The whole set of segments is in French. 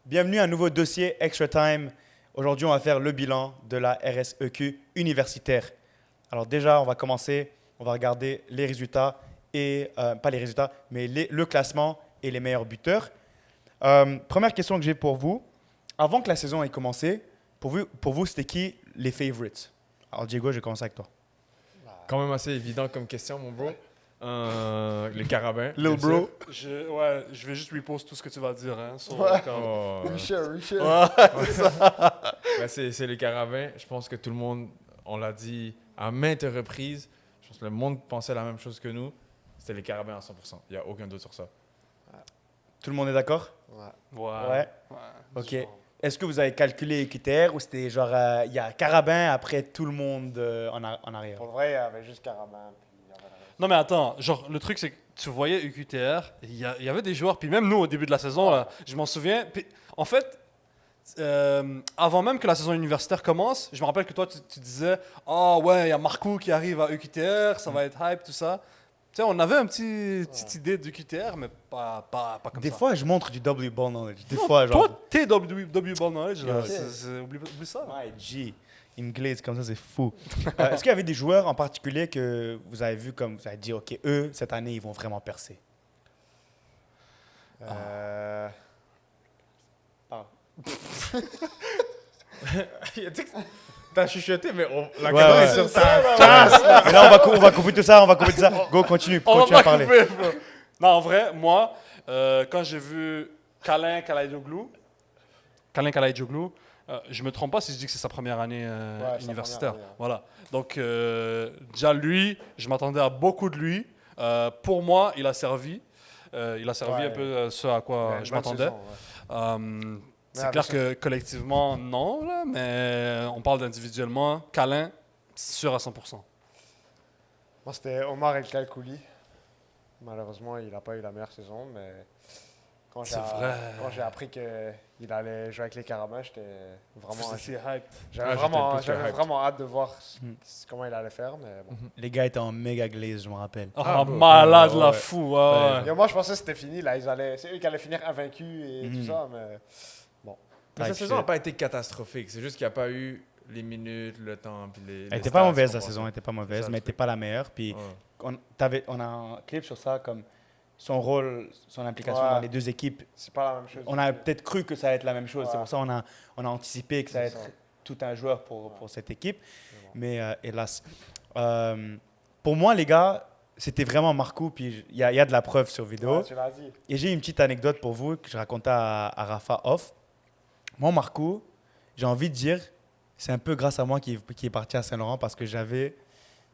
Bienvenue à un nouveau dossier Extra Time. Aujourd'hui, on va faire le bilan de la RSEQ universitaire. Alors déjà, on va commencer, on va regarder les résultats, et pas les résultats, mais le classement et les meilleurs buteurs. Première question que j'ai pour vous. Avant que la saison ait commencé, pour vous c'était qui les favorites? Alors Diego, je vais commencer avec toi. Quand même assez évident comme question, mon bro. Les carabins. Lil bro. Je vais juste repost tout ce que tu vas dire. Hein, sur, Oh, Richard. ben, c'est les carabins. Je pense que tout le monde, on l'a dit à maintes reprises. Je pense que le monde pensait la même chose que nous. C'était les carabins à 100%. Il n'y a aucun doute sur ça. Tout le monde est d'accord? Ouais. Ok. Est-ce que vous avez calculé les critères ou c'était genre il y a carabin après tout le monde en arrière? Pour vrai, il y avait juste Carabin. Puis il y avait la reste. Non, mais attends, genre, le truc, c'est que tu voyais UQTR, il y avait des joueurs, puis même nous, au début de la saison, là, je m'en souviens. Puis, en fait, avant même que la saison universitaire commence, je me rappelle que toi, tu disais « Ah ouais, il y a Marco qui arrive à UQTR, ça va être hype, tout ça. » Tu sais, on avait une petite idée d'UQTR, mais pas comme Des ça. fois, je montre du W ball knowledge. Des Non, fois, genre. toi, t'es W Ball Knowledge, là. Yeah. Oublie ça. Ouais, G. Anglais, comme ça, c'est fou. Est-ce qu'il y avait des joueurs en particulier que vous avez vu comme vous avez dit, OK, eux, cette année, ils vont vraiment percer? T'as chuchoté, mais la Ouais, caméra ouais. est sur ta... Et là, on va couper tout ça, Go, continue On à va parler. couper, bro. Non, en vrai, moi, quand j'ai vu Kalin Kalaidoglu, je me trompe pas si je dis que c'est sa première année sa universitaire. première année, ouais. Voilà. Donc, déjà lui, je m'attendais à beaucoup de lui. Pour moi, il a servi. Il a servi Ouais. un peu ce à quoi Ouais, je bonne m'attendais. saison, ouais. C'est Ouais, clair mais que collectivement, non, là, mais on parle d'individuellement. Kalin, sûr à 100%. Moi, c'était Omar El Kalkouli. Malheureusement, il n'a pas eu la meilleure saison, mais quand C'est vrai. j'ai appris qu'il allait jouer avec les Carabins, j'étais vraiment... C'est hype. J'avais j'étais vraiment, plus que hype. vraiment hâte de voir Hmm. comment il allait faire, mais bon. Les gars étaient en méga glaze, je me rappelle. Ah, bro. malade, Ouais, la ouais. fou. Ouais. Et moi, je pensais que c'était fini. Là, c'est eux qui allaient finir invaincus et Mhm. tout ça, mais... Mais Type cette saison n'a shit. pas été catastrophique. C'est juste qu'il n'y a pas eu les minutes, le temps, puis les Elle était stats pas mauvaise, qu'on la pensait. saison, elle était pas C'est mauvaise, ça, mais elle le était truc. pas la meilleure. Puis Ouais. on a un clip sur ça, comme son rôle, son implication Ouais. dans les deux équipes. C'est pas la même chose. On a peut-être cru que ça allait être la même chose. C'est Ouais. pour ça qu'on a anticipé que ça allait C'est être ça. tout un joueur pour cette équipe. bon. Mais hélas. Pour moi, les gars, c'était vraiment Marco. Puis il y a de la preuve sur vidéo. Ouais, tu l'as dit. Et j'ai une petite anecdote pour vous que je racontais à Rafa off. Moi, Marco, j'ai envie de dire, c'est un peu grâce à moi qui est parti à Saint-Laurent parce que j'avais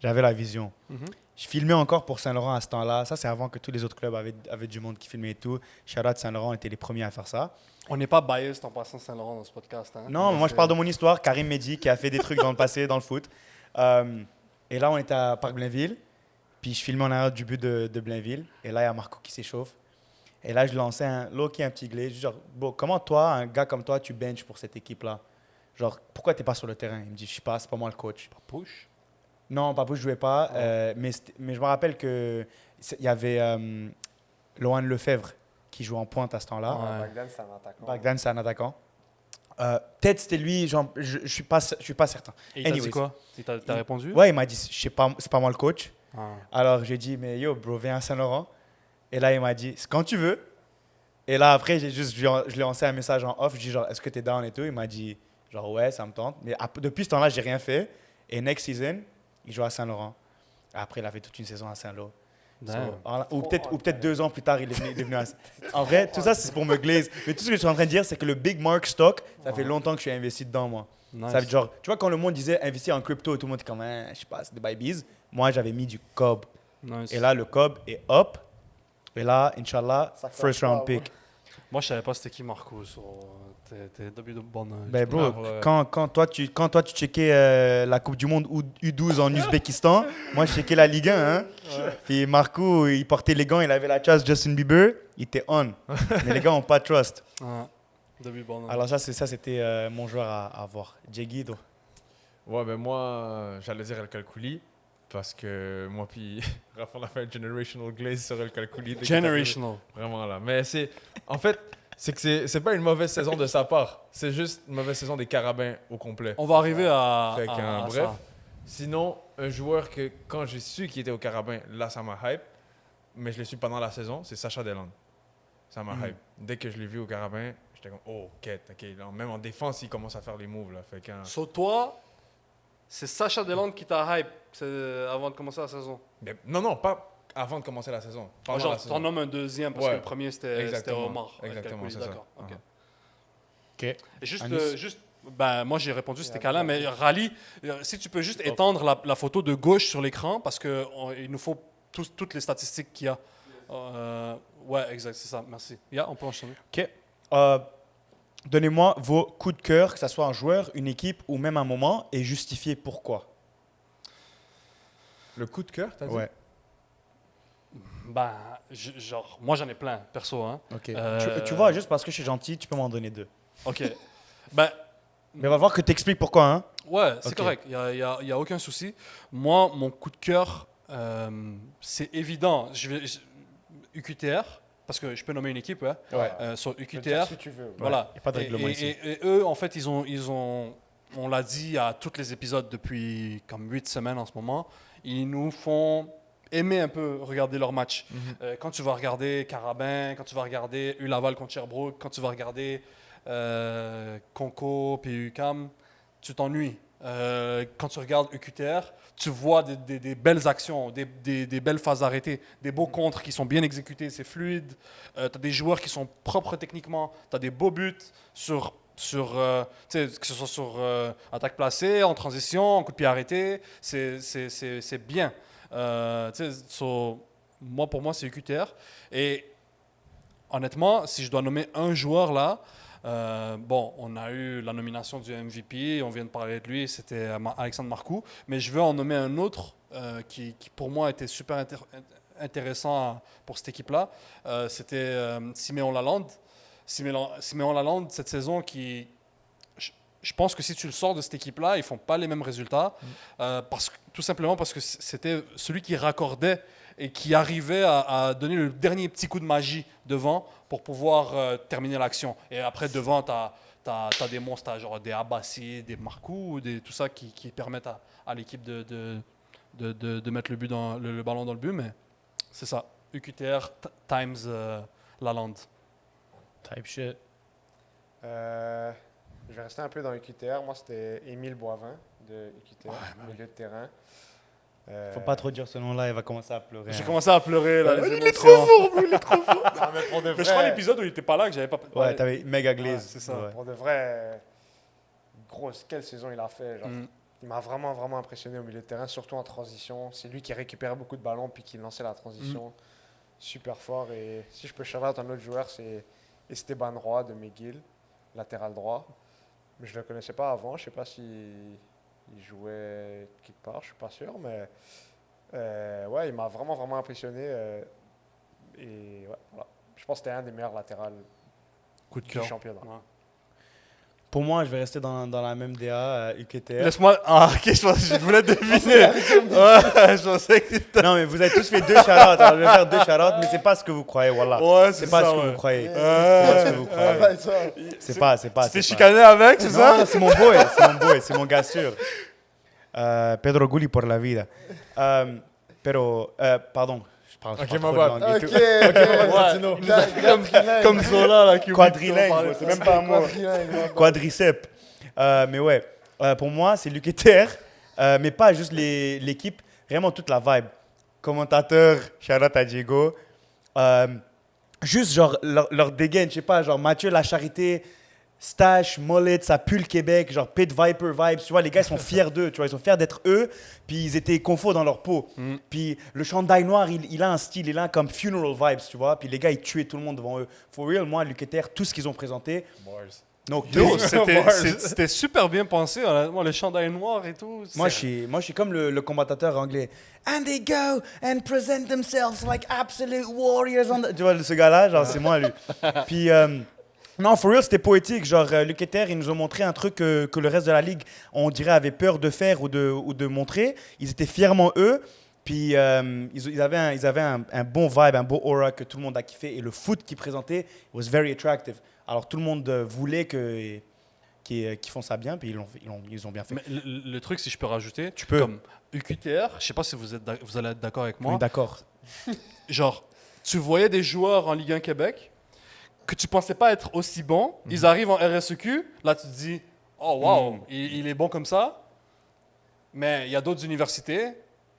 la vision. Mhm. Je filmais encore pour Saint-Laurent à ce temps-là. Ça, c'est avant que tous les autres clubs avaient du monde qui filmait et tout. Shout-out Saint-Laurent était les premiers à faire ça. On n'est pas biased en passant Saint-Laurent dans ce podcast. Hein? Non, Mais moi, je c'est- parle de mon histoire. Karim Mehdi, qui a fait des trucs dans le passé, dans le foot. Et là, on était à Parc Blainville. Puis je filmais en arrière du but de Blainville. Et là, il y a Marco qui s'échauffe. Et là, je lançais un petit glitch. Genre, bon, comment toi, un gars comme toi, tu benches pour cette équipe-là? Genre, pourquoi tu n'es pas sur le terrain? Il me dit, je sais pas, c'est pas moi le coach. Push. Non, Papou, je jouais pas. Mais je me rappelle qu'il y avait Lohan Lefebvre qui jouait en pointe à ce temps-là. Ouais. Bagdan, c'est un attaquant. Bagdan, c'est un attaquant. Peut-être c'était lui, genre, je suis pas certain. Et il t'a dit Anyways. quoi? T'as répondu? Ouais, il m'a dit, je sais pas, c'est pas moi le coach. Ah. Alors j'ai dit, mais yo, bro, viens à Saint-Laurent. Et là, il m'a dit, c'est quand tu veux. Et là, après, je lui ai lancé un message en off. Je dis, genre, est-ce que t'es down et tout? Il m'a dit, genre, ouais, ça me tente. Mais depuis ce temps-là, j'ai rien fait. Et next season, il joue à Saint-Laurent. Après, il a fait toute une saison à Saint-Lô. Damn. Ou peut-être 2 ans plus tard, il est devenu à... En vrai, tout ça, c'est pour me glaze. Mais tout ce que je suis en train de dire, c'est que le Big Mark Stock, ça fait longtemps que je suis investi dedans, moi. Nice. Ça veut dire, genre, tu vois, quand le monde disait investir en crypto, tout le monde était comme, hein, je sais pas, c'est des babies. Moi, j'avais mis du COB. Nice. Et là, le COB est up. Et là, Inch'Allah, Ça fait first pas, round ouais. pick. Moi, je savais pas c'était qui Marco. T'es W de bonne. Ben, bro, Ah, ouais. quand toi, tu checkais la Coupe du Monde U12 en Ouzbékistan, moi, je checkais la Ligue 1. Hein? Puis Marco, il portait les gants, il avait la chasse Justin Bieber, il était on. Mais les gars n'ont pas de trust. Ah, W bonne. Alors ça, c'était mon joueur à voir. Jay Guido. Ouais, ben moi, j'allais dire El Kalkouli. parce que moi puis Raph, on a fait un generational glaze sur El Kalkouli. Generational. Vraiment là. Mais en fait, c'est que c'est pas une mauvaise saison de sa part. C'est juste une mauvaise saison des Carabins au complet. On va arriver à. Fait qu'un- à bref. ça. Sinon, un joueur que quand j'ai su qu'il était au Carabin, là ça m'a hype. Mais je l'ai su pendant la saison, c'est Sacha Delande. Ça m'a hype. Dès que je l'ai vu au Carabin, j'étais comme oh, ok. Là, même en défense, il commence à faire les moves là. Fait qu'un- Sur toi, c'est Sacha Delande qui t'a hype avant de commencer la saison. Mais non, pas avant de commencer la saison. Pendant la Genre, saison. t'en nommes un deuxième parce Ouais. que le premier c'était Exactement. Omar. Exactement, Kalkouli, c'est ça. d'accord. Ok. Ok. Et juste, Anis. ben, moi j'ai répondu c'était câlin, mais Rally, si tu peux juste étendre la photo de gauche sur l'écran parce que il nous faut toutes les statistiques qu'il y a. Ouais, exact, c'est ça. Merci. On peut enchaîner. Ok. Donnez-moi vos coups de cœur, que ce soit un joueur, une équipe ou même un moment, et justifiez pourquoi. Le coup de cœur, t'as dit? Ouais. Ben, genre, moi j'en ai plein, perso. Hein. Ok. Euh, Tu vois, juste parce que je suis gentil, tu peux m'en donner 2. Ok. Ben, Mais on va voir que tu expliques pourquoi. Hein. ouais, c'est Ok. correct. Il y a aucun souci. Moi, mon coup de cœur, c'est évident. UQTR, parce que je peux nommer une équipe, ouais. Ouais. Sur Tu peux dire UQTR. si tu veux. Voilà. y a pas de règlement ici. Et eux, en fait, on l'a dit à tous les épisodes depuis comme 8 semaines en ce moment, ils nous font aimer un peu regarder leurs matchs. Quand tu vas regarder Carabin, quand tu vas regarder Laval contre Sherbrooke, quand tu vas regarder Conco puis UQAM, tu t'ennuies. Quand tu regardes UQTR, tu vois des belles actions, des belles phases arrêtées, des beaux contres qui sont bien exécutés, c'est fluide. Tu as des joueurs qui sont propres techniquement, tu as des beaux buts sur tu sais, que ce soit sur attaque placée, en transition, en coup de pied arrêté, c'est bien. Tu sais, pour moi, c'est UQTR. Et honnêtement, si je dois nommer un joueur là, bon, on a eu la nomination du MVP, on vient de parler de lui, c'était Alexandre Marcoux, mais je veux en nommer un autre qui pour moi était super intéressant pour cette équipe-là. C'était Siméon Lalande. Siméon Lalande, cette saison, je pense que si tu le sors de cette équipe-là, ils font pas les mêmes résultats, tout simplement parce que c'était celui qui raccordait et qui arrivait à donner le dernier petit coup de magie devant pour pouvoir terminer l'action. Et après, devant, tu as des monstres, t'as genre des Abassi, des Marcoux, tout ça qui permettent à l'équipe de mettre le ballon dans le but. Mais c'est ça, UQTR times Lalande. Type shit. Je vais rester un peu dans UQTR. Moi, c'était Émile Boivin de UQTR, milieu de terrain. Faut pas trop dire ce nom-là, il va commencer à pleurer. J'ai hein. commencé à pleurer là. Ouais, les il est émotions. trop fort, il est trop fort. Non, mais pour de Mais je crois vrai, l'épisode où il était pas là que j'avais pas. Ouais, t'avais méga glaze. Ouais, c'est ça. Ouais. pour de vrai, quelle saison il a fait. Genre, Mm. Il m'a vraiment, vraiment impressionné au milieu de terrain, surtout en transition. C'est lui qui récupérait beaucoup de ballons puis qui lançait la transition. Super fort. Et si je peux shout-out un autre joueur, c'est Esteban Roy de McGill, latéral droit. Mais je ne le connaissais pas avant. Je ne sais pas s'il jouait quelque part, je ne suis pas sûr. Mais ouais, il m'a vraiment, vraiment impressionné. Et ouais, voilà. Je pense que c'était un des meilleurs latérales Coup de du cœur. championnat. Ouais. Pour moi, je vais rester dans la même DA, UQTR. Laisse-moi. Ah, ok, je voulais deviner. Ouais, je pensais que c'était. Non, mais vous avez tous fait 2 shout-outs. Alors, je vais faire 2 shout-outs, mais c'est pas ce que vous croyez, voilà. Ouais, C'est pas ça, ce que ouais. vous croyez. Ouais. C'est pas ce que vous croyez. Ouais, ça. C'est pas. Tu t'es c'est pas. chicané avec, c'est ça? Non, c'est mon boy, c'est mon gars sûr. Pedro Gulli pour la vida. Pardon, je parle Ok, pas my trop de bad. langue et Ok, tout. Comme Zola là qui Quadrilingue, c'est même pas un mot. Quadriceps. Mais ouais, pour moi, c'est l'UQTR, mais pas juste l'équipe, vraiment toute la vibe. Commentateur, shout-out à Diego. Juste genre leur dégaine, je sais pas, genre Mathieu La Charité, Stash, Mollet, ça pue le Québec, genre Pit Viper vibes, tu vois, les gars ils sont fiers d'eux, tu vois, ils sont fiers d'être eux, puis ils étaient confos dans leur peau. Puis le chandail noir, il a un style, il a comme funeral vibes, tu vois, puis les gars ils tuaient tout le monde devant eux. For real, moi, l'UQTR, tout ce qu'ils ont présenté, no Yo, crazy. c'était super bien pensé, honnêtement, le chandail noir et tout. Moi, je suis comme le commentateur anglais. And they go and present themselves like absolute warriors. Tu vois, ce gars-là, genre, c'est moi, lui. Puis, Non, for real, c'était poétique. Genre, Lukether, ils nous ont montré un truc que le reste de la ligue, on dirait, avait peur de faire ou de montrer. Ils étaient fièrement eux. Puis, ils avaient un bon vibe, un beau aura que tout le monde a kiffé. Et le foot qu'ils présentaient was very attractive. Alors, tout le monde voulait qu'ils font ça bien. Puis, ils ont bien fait. Mais le truc, si je peux rajouter, Tu peux. comme UQTR, je sais pas si vous allez être d'accord avec On est moi. d'accord. Genre, tu voyais des joueurs en Ligue 1 Québec que tu pensais pas être aussi bons. Ils arrivent en RSEQ, là tu te dis, oh wow, il est bon comme ça. Mais il y a d'autres universités,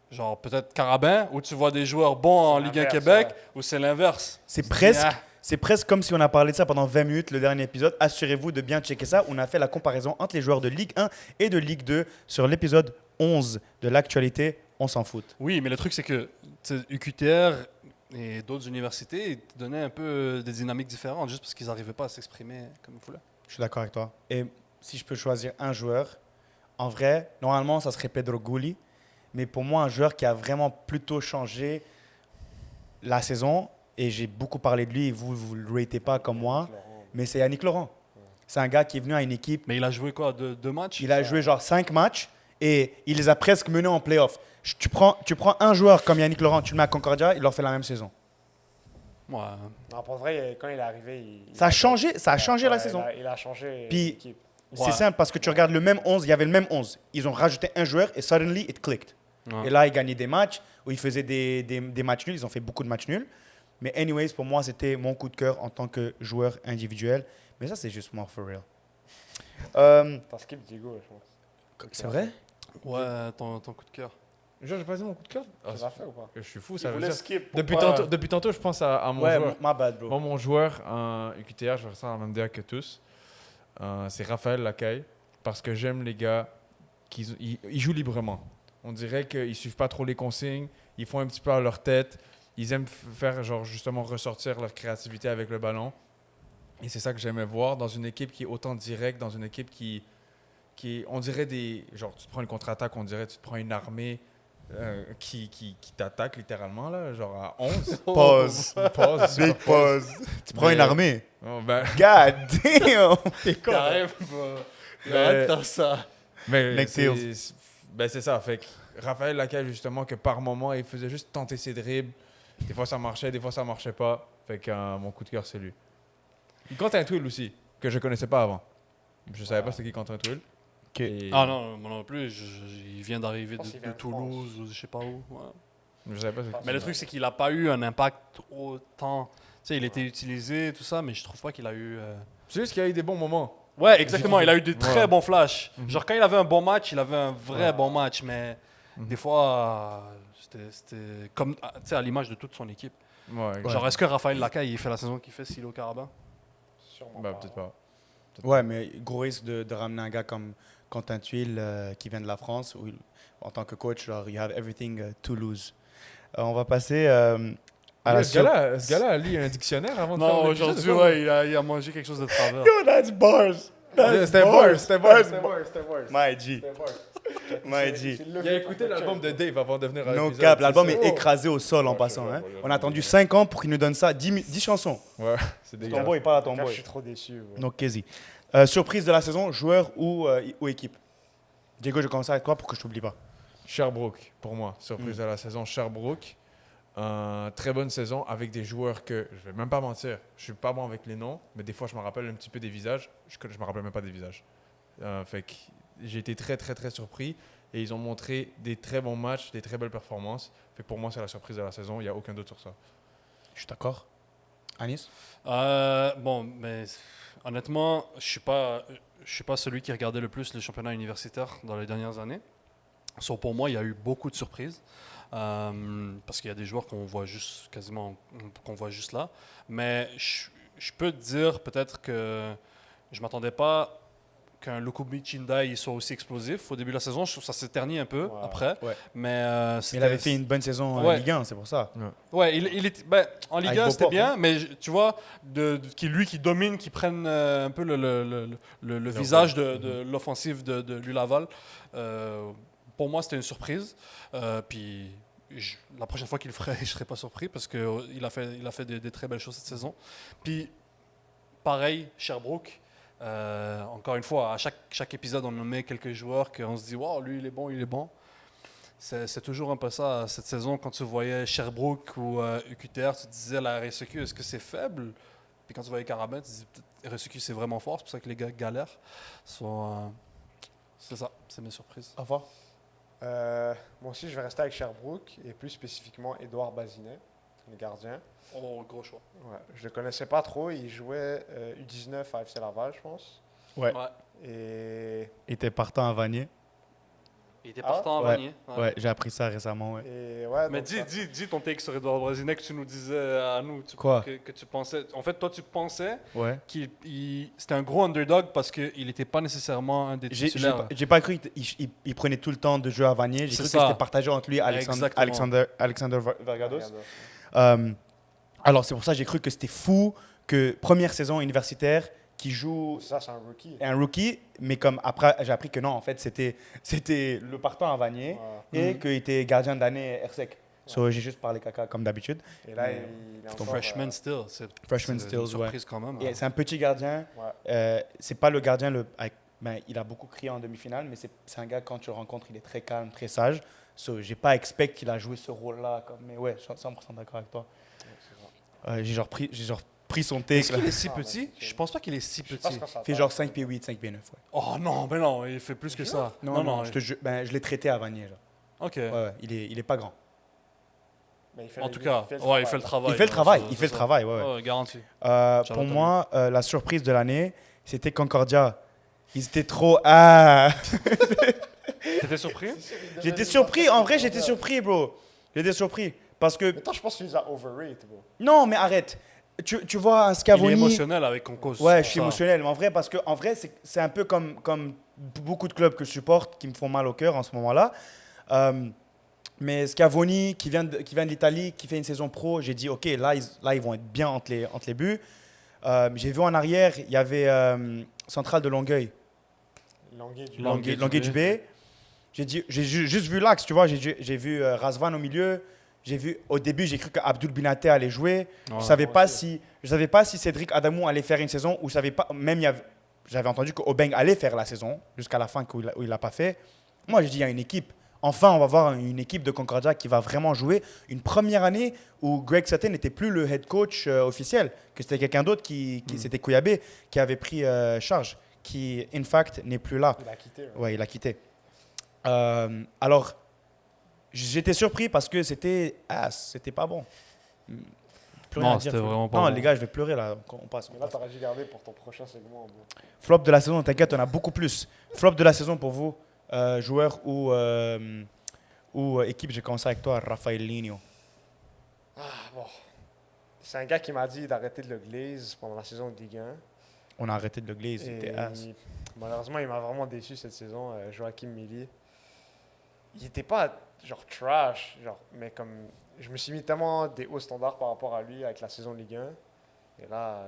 genre peut-être Carabin, où tu vois des joueurs bons en Ligue 1 l'inverse, Québec, ouais. où c'est l'inverse. C'est Tu te dis, presque, ah. c'est presque comme si on a parlé de ça pendant 20 minutes, le dernier épisode. Assurez-vous de bien checker ça. On a fait la comparaison entre les joueurs de Ligue 1 et de Ligue 2 sur l'épisode 11 de l'actualité. On s'en fout. Oui, mais le truc c'est que tu sais, UQTR et d'autres universités ils te donnaient un peu des dynamiques différentes juste parce qu'ils n'arrivaient pas à s'exprimer comme il voulait. Je suis d'accord avec toi. Et si je peux choisir un joueur, en vrai, normalement, ça serait Pedro Gouli. Mais pour moi, un joueur qui a vraiment plutôt changé la saison, et j'ai beaucoup parlé de lui, et vous ne le ratez pas comme moi, mais c'est Yannick Laurent. C'est un gars qui est venu à une équipe, Mais il a joué quoi, deux matchs? il a joué genre 5 matchs, et il les a presque menés en playoff. Tu prends un joueur comme Yannick Laurent, tu le mets à Concordia, il leur fait la même saison. Ouais. Non, pour vrai, quand il est arrivé, Ça a changé la ouais, saison. Il a changé Puis- l'équipe. C'est Ouais. simple parce que tu regardes le même 11, il y avait le même 11. Ils ont rajouté un joueur et suddenly it clicked. Ouais. Et là, ils gagnaient des matchs où ils faisaient des matchs nuls. Ils ont fait beaucoup de matchs nuls. Mais anyways, pour moi, c'était mon coup de cœur en tant que joueur individuel. Mais ça, c'est juste moi, for real. T'as skip Diego, je pense. C'est vrai? Ouais, ton coup de cœur. Genre, j'ai pas dit mon coup de cœur. Tu l'as fait ou pas? Je suis fou, Il ça veut voulait dire. skip. Depuis tantôt, je pense à mon Ouais, joueur. my bad, bro. Moi, mon joueur en UQTR, je ressens la même DA que tous. C'est Raphaël Lacaille. Parce que j'aime les gars qui ils jouent librement. On dirait qu'ils suivent pas trop les consignes. Ils font un petit peu à leur tête. Ils aiment faire, genre, justement, ressortir leur créativité avec le ballon. Et c'est ça que j'aimais voir dans une équipe qui est autant directe, dans une équipe qui on dirait des... Genre, tu te prends une contre-attaque, on dirait tu te prends une armée qui t'attaque littéralement, là, genre à 11. Pause. Pause. Big pause. Tu prends Mais- une armée. Oh, ben, God damn! T'es con. Carrément. Mais- Arrête de faire ça. mais Next c'est ça. Fait que Raphaël Lacaille, justement, que par moment, il faisait juste tenter ses dribbles. Des fois, ça marchait, des fois, ça marchait pas. Fait que mon coup de cœur, c'est lui. Il compte un Twill aussi, que je connaissais pas avant. Je savais pas c'était qui Quentin Twill. Ok. Et Ah non, moi non plus. Il vient d'arriver Je pense qu'il de vient de Toulouse ou je sais pas où. Ouais. Je savais pas c'était qui. Mais le truc, c'est qu'il n'a pas eu un impact autant. Tu sais, il était utilisé, tout ça, mais je trouve pas qu'il a eu. C'est juste qu'il y a eu des bons moments. Ouais, exactement. Il a eu des très Ouais. bons flashs. Mhm. Genre, quand il avait un bon match, il avait un vrai Ouais. bon match, mais Mhm. des fois, c'était comme tu sais, à l'image de toute son équipe. Ouais, Ouais. Genre, est-ce que Raphaël Lacaille, il fait la saison qu'il fait s'il est au Carabin? Sûrement Bah, pas. peut-être pas. Ouais, mais gros risque de ramener un gars comme Quentin Tuile qui vient de la France, où en tant que coach, genre, you have everything to lose. On va passer à la Ce gars-là a lu un dictionnaire avant de faire Non, l'épisode, aujourd'hui, ou pas? ouais, il a mangé quelque chose de travers. Yo, that's bars! C'était bars, c'était bars, c'était bars, c'était bars. My G. My G. Il a écouté l'album de Dave avant de venir à No l'épisode, cap, c'est l'album ça? est écrasé au sol en Ouais, passant. je Hein. vois, je On a vois. attendu 5 ans pour qu'il nous donne ça, 10 chansons. Ouais, c'est Ton dégueulasse. boy, parle à ton Je boy. suis trop déçu. ouais. Donc, Kezi. Surprise de la saison, joueur ou équipe? Diego, je commence avec toi pour que je t'oublie pas. Sherbrooke, pour moi. Surprise de la saison, Sherbrooke. Très bonne saison avec des joueurs que, je vais même pas mentir, je suis pas bon avec les noms, mais des fois je me rappelle un petit peu des visages. Je me rappelle même pas des visages. Fait que j'ai été très très très surpris et ils ont montré des très bons matchs, des très belles performances. Fait que pour moi c'est la surprise de la saison, il n'y a aucun doute sur ça. Je suis d'accord. Anis? Bon, mais honnêtement, je suis pas celui qui regardait le plus les championnats universitaires dans les dernières années. So, pour moi, il y a eu beaucoup de surprises parce qu'il y a des joueurs qu'on voit juste qu'on voit juste là. Mais je peux te dire peut-être que je m'attendais pas qu'un Lukumi Chindai soit aussi explosif au début de la saison. Je trouve que ça s'est terni un peu Ouais. après. Ouais. Mais Il avait fait une bonne saison en Ouais. Ligue 1, c'est pour ça. Ouais, il était, en Ligue Avec 1, c'était Beauport, bien, mais tu vois, lui qui domine, qui prenne un peu le visage de l'offensive de Lulaval, pour moi, c'était une surprise. Puis la prochaine fois qu'il le ferait, je ne serais pas surpris parce qu'il a fait des très belles choses cette saison. Puis pareil, Sherbrooke. Encore une fois, à chaque épisode, on nommait quelques joueurs qu'on se dit, wow, lui, il est bon, il est bon. C'est toujours un peu ça. Cette saison, quand tu voyais Sherbrooke ou UQTR, tu te disais, la RSEQ, est-ce que c'est faible? Puis quand tu voyais Carabin, tu te disais, peut-être RSEQ, c'est vraiment fort. C'est pour ça que les gars galèrent. C'est ça, c'est mes surprises. Au revoir. Moi aussi, je vais rester avec Sherbrooke et plus spécifiquement Édouard Bazinet, le gardien. Oh, gros choix. Ouais, je le connaissais pas trop. Il jouait U19 à FC Laval, je pense. Ouais. Et, Il était partant à Vanier. Il était partant à ouais. Vanier. Ouais, j'ai appris ça récemment. Ouais. Mais donc dis ton take sur Edouard Brasinet que tu nous disais à nous. Quoi? Que tu pensais. En fait, toi, tu pensais Ouais. c'était un gros underdog parce qu'il n'était pas nécessairement un des titulaires. J'ai pas cru qu'il prenait tout le temps de jeu à Vanier. J'ai C'est cru ça. que c'était partagé entre lui et Exactement. Alexander Vergados. Alors, c'est pour ça que j'ai cru que c'était fou que première saison universitaire qui joue Ça, c'est un rookie. un rookie, mais comme après, j'ai appris que non, en fait, c'était le partant à Vanier Ouais. et qu'il était gardien d'année RSEC. So, j'ai juste parlé caca comme d'habitude. Et là, Mais- il est Ton encore, freshman still. Freshman c'est still, une ouais. surprise quand même. Et c'est un petit gardien. Ouais. C'est pas le gardien il a beaucoup crié en demi-finale, mais c'est un gars, quand tu le rencontres, il est très calme, très sage. So, j'ai pas expect qu'il a joué ce rôle-là. Mais ouais, je suis 100% d'accord avec toi. J'ai genre pris son take. Est-ce là. qu'il est si Ah, petit? mais- Je pense pas qu'il est si Je sais pas petit. ce que ça Il fait taille. genre 5 pieds 8, 5 pieds 9. Ouais. Oh non, mais non, il fait plus que ça. Non, je l'ai traité à Vanier. Genre. Ok. Ouais, il est pas grand. Mais il fait En tout cas, il fait le travail. Il fait le travail, Ouais, il c'est fait le ça. travail, ouais. Ouais, garanti. Pour Charlotte moi, la surprise de l'année, c'était Concordia. Ils étaient trop... Ah T'étais surpris? J'étais surpris, en vrai, j'étais surpris, bro. J'étais surpris. Parce que... Mais toi, je pense que tu les as overrate, bro. Non, mais arrête. Tu vois un Il est Scavoni... émotionnel avec Conco. Ouais, je suis émotionnel. Mais en vrai, parce que en vrai, c'est un peu comme beaucoup de clubs que je supporte qui me font mal au cœur en ce moment-là. Mais Scavoni, qui vient de l'Italie, qui fait une saison pro, j'ai dit, OK, là, ils vont être bien entre les buts. J'ai vu en arrière, il y avait Central de Longueuil, Longueuil du B. J'ai juste vu l'axe, tu vois. J'ai vu Razvan au milieu. Au début, j'ai cru qu'Abdul Binaté allait jouer. Je ne savais pas si Cédric Adamou allait faire une saison, ou j'avais entendu que Obeng allait faire la saison jusqu'à la fin où il l'a pas fait. Moi, j'ai dit, il y a une équipe. Enfin, on va voir une équipe de Concordia qui va vraiment jouer. Une première année où Greg Sutton n'était plus le head coach officiel, que c'était quelqu'un d'autre c'était Kouyabé, qui avait pris charge, qui, in fact, n'est plus là. Il a quitté. Ouais, il a quitté. Alors, j'étais surpris parce que c'était pas bon. Plus rien Non, à dire. c'était vraiment pas Non, bon. les gars, je vais pleurer là. On passe. Mais là, t'aurais dû garder pour ton prochain segment, bro. Flop de la saison, t'inquiète, on a beaucoup plus. Flop de la saison pour vous, joueur ou équipe. J'ai commencé avec toi, Rafael Ligno. Ah, bon. C'est un gars qui m'a dit d'arrêter de le glaze pendant la saison de Ligue 1. On a arrêté de le glaze, Et c'était ass. malheureusement, il m'a vraiment déçu cette saison, Joachim Milly. Il était pas genre trash, mais comme je me suis mis tellement des hauts standards par rapport à lui avec la saison de Ligue 1. Et là,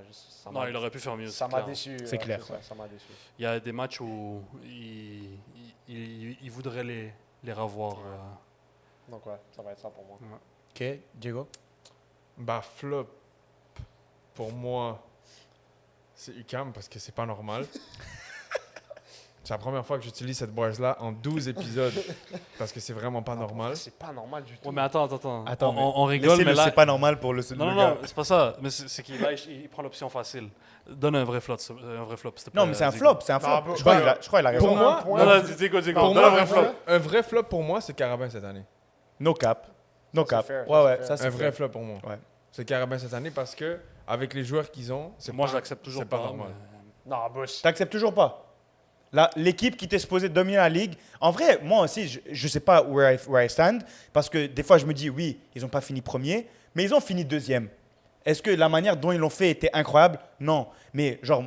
Non, il aurait pu faire mieux. ça c'est m'a clair. déçu. C'est clair, ça, ça m'a déçu. Il y a des matchs où il voudrait les revoir. Donc ouais, ça va être ça pour moi. Ok, Diego. Bah, flop, pour moi, c'est UQAM parce que c'est pas normal. C'est la première fois que j'utilise cette boise-là en 12 épisodes parce que c'est vraiment pas normal. C'est pas normal du tout. Ouais, mais attends. Attends, On rigole, Laissez-le, mais là. c'est pas normal pour le Non, gars. c'est pas ça. Mais c'est qu'il là, il prend l'option facile. Donne un vrai flop, s'il te plaît. Non, mais c'est un Diego. flop, c'est un flop. Non, je crois qu'il a raison. Pour moi, Non, non, Diego, Pour donne moi, un vrai flop. un vrai flop pour moi, c'est Carabin cette année. No cap. No c'est cap. fair, Ouais, ça, ça c'est c'est Un vrai fair. flop pour moi. Ouais. C'est Carabin cette année parce que avec les joueurs qu'ils ont, c'est Moi, pas- je l'accepte toujours c'est pas pas. normal. mais- Non, boss. T'acceptes toujours pas? L'équipe qui était supposée dominer la ligue, en vrai, moi aussi, je sais pas where I stand, parce que des fois, je me dis, oui, ils n'ont pas fini premier, mais ils ont fini deuxième. Est-ce que la manière dont ils l'ont fait était incroyable? Non. Mais genre,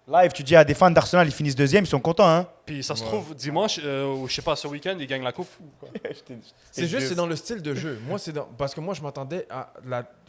live, tu dis à des fans d'Arsenal, ils finissent deuxième, ils sont contents, hein? Puis ça se Ouais. trouve, dimanche, ou je sais pas, ce week-end, ils gagnent la coupe. C'est juste, c'est dans le style de jeu. Moi, parce que moi, je m'attendais à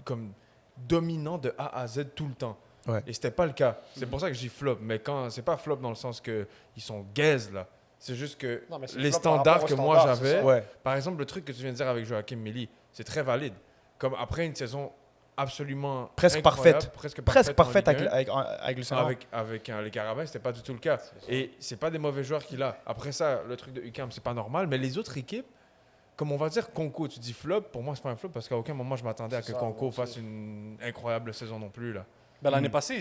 comme dominant de A à Z tout le temps. Ouais. Et c'était pas le cas. C'est pour ça que je dis flop. Mais quand c'est pas flop dans le sens que ils sont gaze là. C'est juste que Non, mais c'est les flop par standards rapport que aux moi standards, c'est j'avais. ça. Ouais. Par exemple, le truc que tu viens de dire avec Joachim Milly, c'est très valide. Comme après une saison absolument Presque incroyable, parfaite. presque Presque parfaite parfaite en Ligue 1. avec le Sénat. Avec les Carabins, c'était pas du tout le cas. Et c'est pas des mauvais joueurs qu'il a. Après ça, le truc de UQAM, c'est pas normal. Mais les autres équipes, comme on va dire Conco, tu dis flop, pour moi, c'est pas un flop parce qu'à aucun moment, je m'attendais à que C'est ça, Conco moi fasse aussi. une incroyable saison non plus. Là. Ben, l'année passée,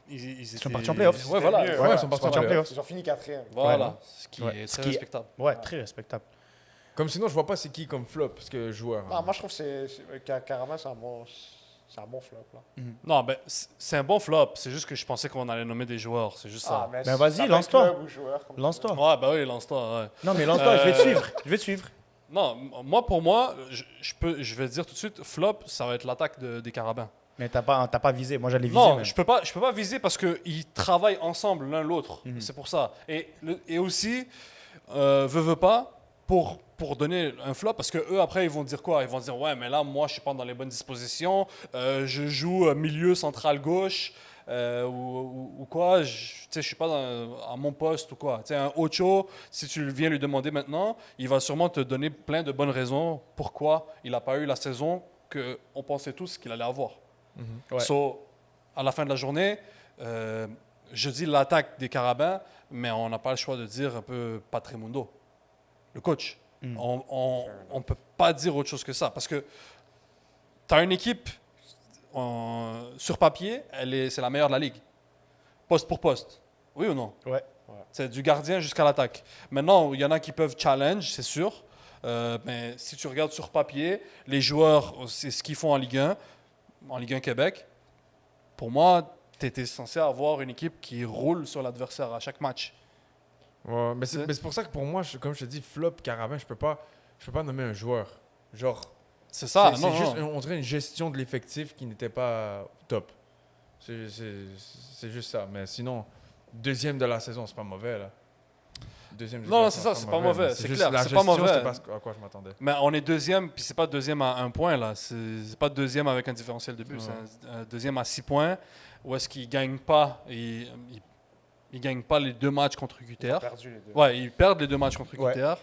ils sont partis en playoffs. Ouais, voilà. mieux, Ouais, ils sont partis en playoffs. Ils ont fini 4e. Voilà. Ouais. Ce qui Ouais. est Ce très qui est- respectable. Ouais, très respectable. Comme sinon, je vois pas c'est qui comme flop, parce que joueur. Non, moi, je trouve que Carabin, c'est un bon flop. Là. Non, ben, c'est un bon flop. C'est juste que je pensais qu'on allait nommer des joueurs. C'est juste ça. mais Ben, vas-y, ça peut lance-toi. être club ou joueur, comme tu Lance-toi. Ouais, ben oui, lance-toi. Ouais. Non, mais lance-toi, je vais te suivre. Je vais te suivre. Non, pour moi, je vais te dire tout de suite, flop, ça va être l'attaque des Carabins. Mais t'as pas visé. Moi, j'allais viser. Non, même. je peux pas viser parce qu'ils travaillent ensemble l'un l'autre. C'est pour ça. Et aussi, veut pas, pour donner un flop, parce que eux après ils vont dire quoi? Ils vont dire ouais, mais là moi je suis pas dans les bonnes dispositions, je joue milieu central gauche ou quoi, je suis pas à mon poste ou quoi. Tu sais, un Ocho, si tu viens lui demander maintenant, il va sûrement te donner plein de bonnes raisons pourquoi il a pas eu la saison que on pensait tous qu'il allait avoir. Ouais. So, à la fin de la journée, je dis l'attaque des Carabins, mais on n'a pas le choix de dire un peu Patrimundo, le coach. On ne peut pas dire autre chose que ça, parce que tu as une équipe, sur papier, c'est la meilleure de la ligue, poste pour poste. Oui ou non? Ouais. C'est du gardien jusqu'à l'attaque. Maintenant, il y en a qui peuvent challenge, c'est sûr, mais si tu regardes sur papier, les joueurs, c'est ce qu'ils font en Ligue 1 Québec, pour moi, tu étais censé avoir une équipe qui roule sur l'adversaire à chaque match. Ouais, mais c'est pour ça que pour moi, comme je te dis, flop, Carabin, je peux pas nommer un joueur. Genre, C'est ça, c'est non, juste, non. on dirait une gestion de l'effectif qui n'était pas top. C'est juste ça. Mais sinon, deuxième de la saison, c'est pas mauvais, là. Deuxième de Non, la c'est saison, ça, c'est pas mauvais, c'est juste clair, la c'est pas gestion, mauvais. c'était pas à quoi je m'attendais. Mais on est deuxième, puis c'est pas deuxième à 1 point, là. C'est pas deuxième avec un différentiel de but. Ouais. C'est un deuxième à 6 points, où est-ce qu'ils gagnent pas, ils gagnent pas les 2 matchs contre Ils ont UQTR. perdu les deux. Ouais, ils perdent les 2 matchs contre Ouais. UQTR.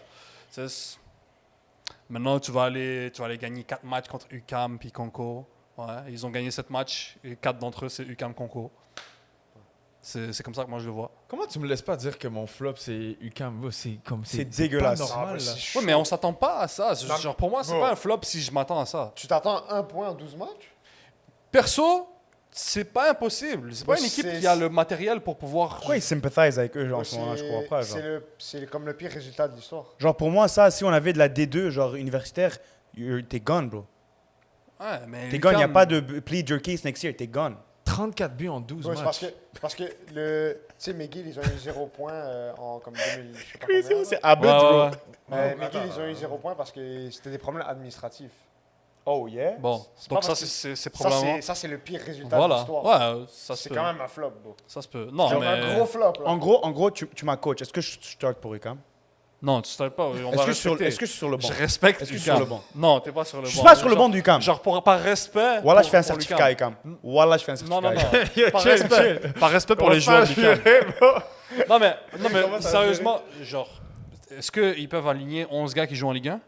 Maintenant, tu vas aller gagner 4 matchs contre UQAM puis Conco. Ouais, ils ont gagné 7 matchs, et 4 d'entre eux, c'est UQAM Conco. C'est comme ça que moi je le vois. Comment tu me laisses pas dire que mon flop, c'est UQAM? C'est dégueulasse. pas normal, Ah, mais là. c'est Ouais, mais on s'attend pas à ça. Non, Genre, pour moi, c'est bro. pas un flop si je m'attends à ça. Tu t'attends à 1 point en 12 matchs? Perso, c'est pas impossible. C'est pas Mais une équipe c'est- qui a le matériel pour pouvoir. Pourquoi ils sympathisent avec eux, genre, en ce moment-là, je comprends pas. Genre. C'est comme le pire résultat de l'histoire. Genre, pour moi, ça, si on avait de la D2, genre universitaire, t'es gone, bro. Ouais, mais T'es gone, il n'y a UQAM, pas de plead your case next year, t'es gone. 34 buts en 12 Ouais, c'est matchs. parce que tu sais, McGill, ils ont eu 0 point en comme 2000, je sais pas combien. là. C'est Abbott, Ouais, bro. ouais, ouais. McGill, ils ont eu 0 point parce que c'était des problèmes administratifs. Oh, yeah. Bon, C'est pas donc ça, parce que- c'est probablement. Ça, c'est le pire résultat de Voilà. l'histoire. Ouais, ça se C'est peut. quand même un flop, bro. Ça se peut. Non, Genre mais. un gros flop, là. En gros, tu m'as coach. Est-ce que je start pour UQAM? Non, tu startes pas. On Est-ce va que, je suis respecter. est-ce que je suis sur le banc? Je respecte Est-ce que je suis UQAM. sur le banc? Non, t'es pas sur le banc. Je suis pas sur le Genre- banc du UQAM. Genre, par respect. Voilà, pour- je fais un pour certificat l'UQAM. UQAM. Voilà, je fais un Non, certificat non, UQAM. non. Par respect. Par respect pour les joueurs du club. Non, mais Comment ça va sérieusement, genre, est-ce qu'ils peuvent aligner 11 gars qui jouent en Ligue 1?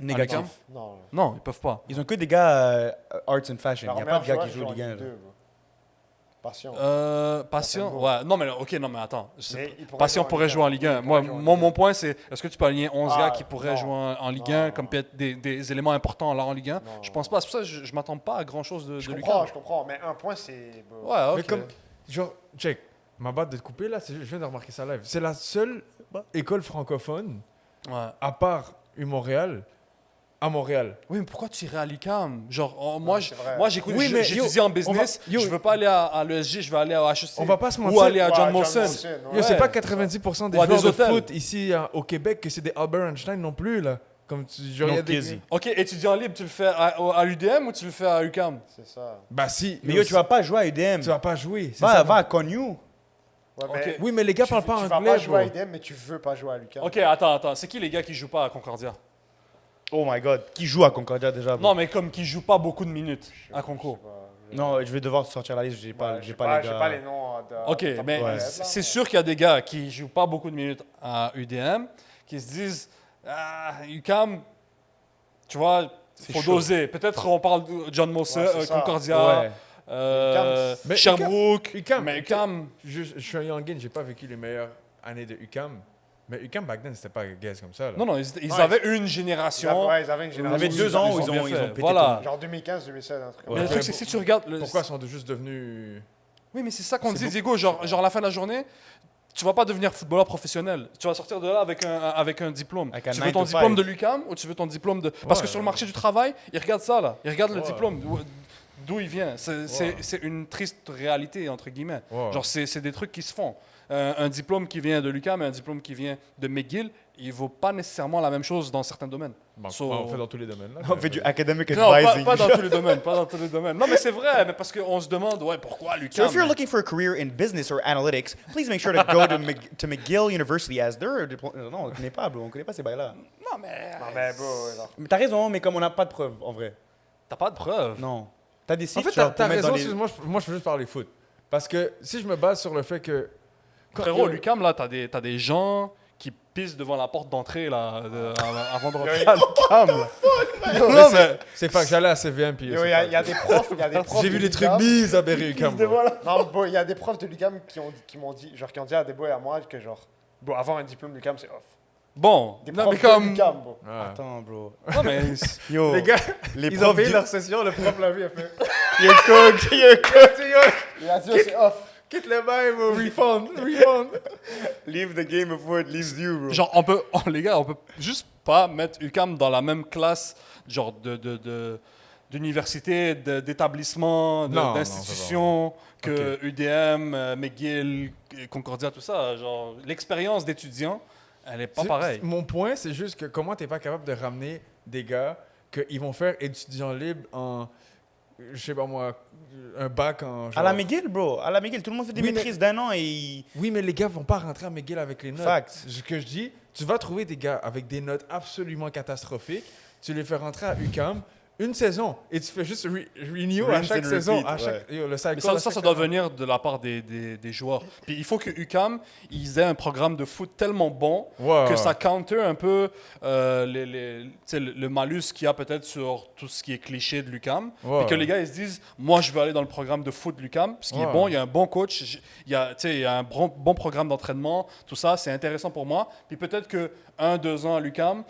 Négatif. UQAM? Non. Non, ils peuvent pas. Ils ont que des gars arts and fashion. Il n'y a pas de gars qui jouent jouent Ligue 1. Patient. Patient, Patient. ouais. Non, mais ok, non, mais attends. Mais il pourrait Patient jouer en pourrait Ligue jouer en 1. Ligue 1. Il Moi, pourrait jouer en Ligue 1. mon point, c'est est-ce que tu peux aligner 11 Ah, gars qui pourraient non. jouer en Ligue Non. 1 comme peut-être des éléments importants là en Ligue 1? Non. Je pense pas. C'est pour ça que je m'attends pas à grand chose de Je Lucas. comprends, je comprends. Mais 1 point, c'est. bro. Ouais, ok. Mais comme, genre, check, ma batte de te couper là, je viens de remarquer ça live. C'est la seule école francophone, Ouais. à part Montréal, à Montréal. Oui, mais pourquoi tu irais à l'UQAM? Genre, moi, c'est vrai. j'écoute, Oui, mais j'étudie yo, en business, on va- yo, je veux pas aller à l'ESG, je vais aller à HEC. On va pas se Ou mentir. aller à Ouais, John Molson. Yo, Ouais. c'est pas 90% des Ou à joueurs des de hôtels. foot ici au Québec que c'est des Albert Einstein non plus là. Comme tu, genre, il y a Non, des- quasi. Ok, étudiant libre, tu le fais à l'UDM ou tu le fais à UQAM? C'est ça. Bah si. Mais yo, tu vas pas jouer à UDM. tu vas pas jouer. c'est Va ça, à Connu. Ouais, Ok. mais Oui, mais les gars tu parlent pas vas anglais, pas jouer à bro. IDM, mais tu veux pas jouer à Lucas. Ok, attends. C'est qui les gars qui jouent pas à Concordia? Oh my god. Qui joue à Concordia déjà? bro? Non, mais comme qui jouent pas beaucoup de minutes à Concours. Non, je vais devoir sortir la liste. J'ai pas, j'ai pas les J'ai gars. pas les noms. Ok, mais Ouais. c'est sûr qu'il y a des gars qui jouent pas beaucoup de minutes à UDM qui se disent ah, UQAM, tu vois, Faut doser. Peut-être on parle de John Moser, Ouais, c'est ça. Concordia, Ouais. Mais Sherbrooke. UQAM, Mais UQAM, je suis un youngin, j'ai pas vécu les meilleures années de UQAM. Mais UQAM, back then, c'était pas gaze comme ça. Là. non, ils Ouais, avaient une génération. Ouais, ils avaient une Il y génération. avait 2 ans où Ils ont bien fait. pété Voilà. Genre 2015, 2016, un truc comme Mais le ça. truc, c'est que si tu regardes. Pourquoi ils sont juste devenus. Oui, mais c'est ça qu'on dit, Diego. Genre, à la fin de la journée, tu vas pas devenir footballeur professionnel. Tu vas sortir de là avec un diplôme. Avec un Tu veux 9 ton to diplôme 5. de l'UQAM ou tu veux ton diplôme de. Parce que Ouais. sur le marché du travail, ils regardent ça, là. Ils regardent le Ouais. diplôme. D'où il vient. C'est une triste réalité, entre guillemets. Ouais. Genre, c'est des trucs qui se font. Un diplôme qui vient de l'UQAM et un diplôme qui vient de McGill, il vaut pas nécessairement la même chose dans certains domaines. Bon, So- on fait dans tous les domaines. Là, On fait du academic Non, advising. pas dans tous les domaines, pas dans tous les domaines. Non, mais c'est vrai, mais parce qu'on se demande, ouais, pourquoi So l'UQAM? if you're looking for a career in business or analytics, please make sure to go to McGill University as their non, on connaît pas, bro. On connaît pas ces bails-là. Non, mais Non, mais bro, genre. Mais t'as raison, mais comme on n'a pas de preuves, en vrai. t'as pas de preuves. Non. T'as des sites En fait, genre, t'as pour mettre raison, dans les- excuse-moi, moi je veux juste parler foot. Parce que si je me base sur le fait que. Frérot, l'UQAM, là, t'as des gens qui pissent devant la porte d'entrée, là, avant de rentrer à l'UQAM. là. Non, mais... C'est pas que j'allais à CVM puis. Yo, il y a des profs, il y a des profs. J'ai de vu des trucs l'UQAM bizarres à UQAM. bro. Non, bon, il y a des profs de l'UQAM qui m'ont dit, genre, qui ont dit à Debo et à moi que, genre, bon, avoir un diplôme l'UQAM, c'est off. Bon, Des non, profs mais comme... de l'UQAM, bro. Ouais. Attends, bro. Non, mais... Yo, Les gars, les ils ont profs payé de- leur session, le prof l'a vu, il a fait. You're cooked, you're cooked. Il a dit, oh, c'est off. Quitte le bail, bro, refund. Leave the game before it leaves you, bro. Genre, les gars, on peut juste pas mettre UQAM dans la même classe, genre, d'université, d'établissement, Non, d'institution que UDM, McGill, Concordia, tout ça. Genre, l'expérience d'étudiant, elle est pas pareille. Mon point, c'est juste que comment t'es pas capable de ramener des gars qu'ils vont faire étudiants libres en. Je sais pas moi, un bac en. À la genre- McGill, bro. À la McGill, tout le monde fait des Oui, mais- maîtrises d'un an et... Oui, mais les gars vont pas rentrer à McGill avec les notes. Fact. Ce que je dis, tu vas trouver des gars avec des notes absolument catastrophiques, tu les fais rentrer à UQAM une saison et tu fais juste renew à Rinse chaque and saison. repeat, À chaque, yo, le cycle Mais ça, à ça chaque doit saison. venir de la part des joueurs. Puis il faut que UQAM, ils aient un programme de foot tellement bon Ouais, que ouais. ça counter un peu tu sais, le malus qu'il y a peut-être sur tout ce qui est cliché de l'UQAM. Ouais. Puis que les gars, ils se disent, moi, je veux aller dans le programme de foot de l'UQAM, parce qu'il est Ouais. bon, il y a un bon coach, il y a, tu sais, il y a un bon programme d'entraînement, tout ça, c'est intéressant pour moi. Puis peut-être que 1-2 ans à l'UQAM,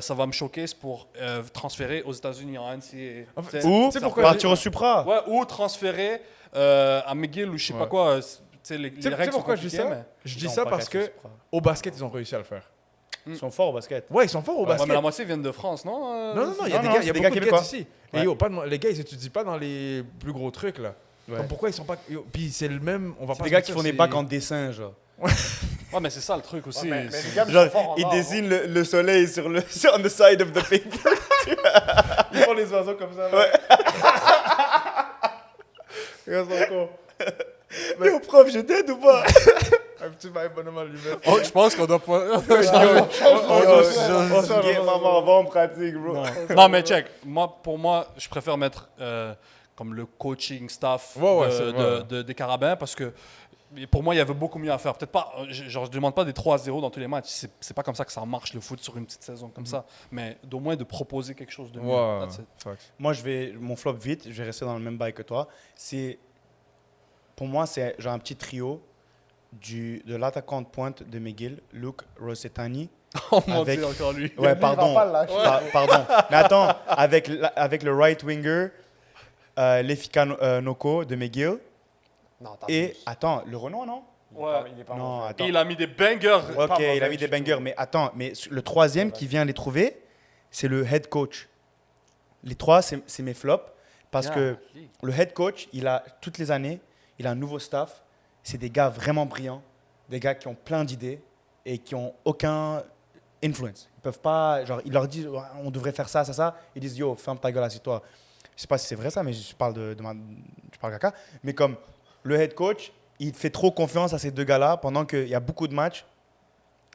ça va me choquer pour transférer aux États-Unis en NCAA. En fait, Tu sais, Ou c'est pourquoi partir au Supra. Ouais, ou transférer à McGill ou je sais pas Ouais. quoi. Tu sais, les Tu sais règles sont pourquoi je dis compliquées, ça? mais... Je dis Non, ça pas parce qu'à que Supra. au basket, ils ont réussi à le faire. Ils sont forts au basket. Ouais, ils sont forts au Ouais, basket. mais la moitié viennent de France, non? Non, il y a Non, des non, gars, il y a c'est des beaucoup gars de québécois. gars ici. Et Ouais. yo, les gars, ils étudient pas dans les plus gros trucs là. Ouais. Comme pourquoi ils sont pas. Puis c'est le même. On va C'est pas des se gars qui mentir, font des c'est- bacs en dessin, genre. Ouais, mais c'est ça le truc aussi. Ouais, mais c'est- les gars, ils Genre, sont forts en ils art, dessinent le soleil sur on the side of the paper. Ils font les oiseaux comme ça. Là. Regarde son con. Mais au prof, j'ai dead ou pas? Un petit bail bonhomme à lui-même. Oh, je pense qu'on doit pas... Maman, va en pratique, bro. Non, mais check. Pour moi, je préfère mettre comme le coaching staff Ouais, ouais, c'est vrai. des Carabins parce que pour moi, il y avait beaucoup mieux à faire. Peut-être pas, je ne demande pas des 3-0 dans tous les matchs. C'est pas comme ça que ça marche le foot sur une petite saison comme ça. Mais d'au moins de proposer quelque chose de mieux. Ouais. That's it. Facts. Moi, mon flop vite, je vais rester dans le même bail que toi. Pour moi, c'est genre un petit trio de l'attaquant de pointe de McGill, Luke Rosetani. Oh mon Avec- Dieu, encore lui. Ouais, Il pardon. va pas le lâcher. Pardon. Mais attends, avec le right winger, Lefika Noko de McGill. Non, attends. Et attends, le Renoir, non? Il est pas Non, mauvais. attends. Et il a mis des bangers. Ok, pas il a mauvais mis des du bangers. tout. Mais attends, le troisième qui vient les trouver, c'est le head coach. Les trois, c'est mes flops. Parce que le head coach, toutes les années, il a un nouveau staff. C'est des gars vraiment brillants, des gars qui ont plein d'idées et qui ont aucun influence. Ils peuvent pas, genre, il leur dit, on devrait faire ça, ça, ça. Ils disent, yo, ferme ta gueule, assieds-toi. Je sais pas si c'est vrai ça, mais je parle je parle caca. Mais comme le head coach, il fait trop confiance à ces deux gars-là pendant qu'il y a beaucoup de matchs.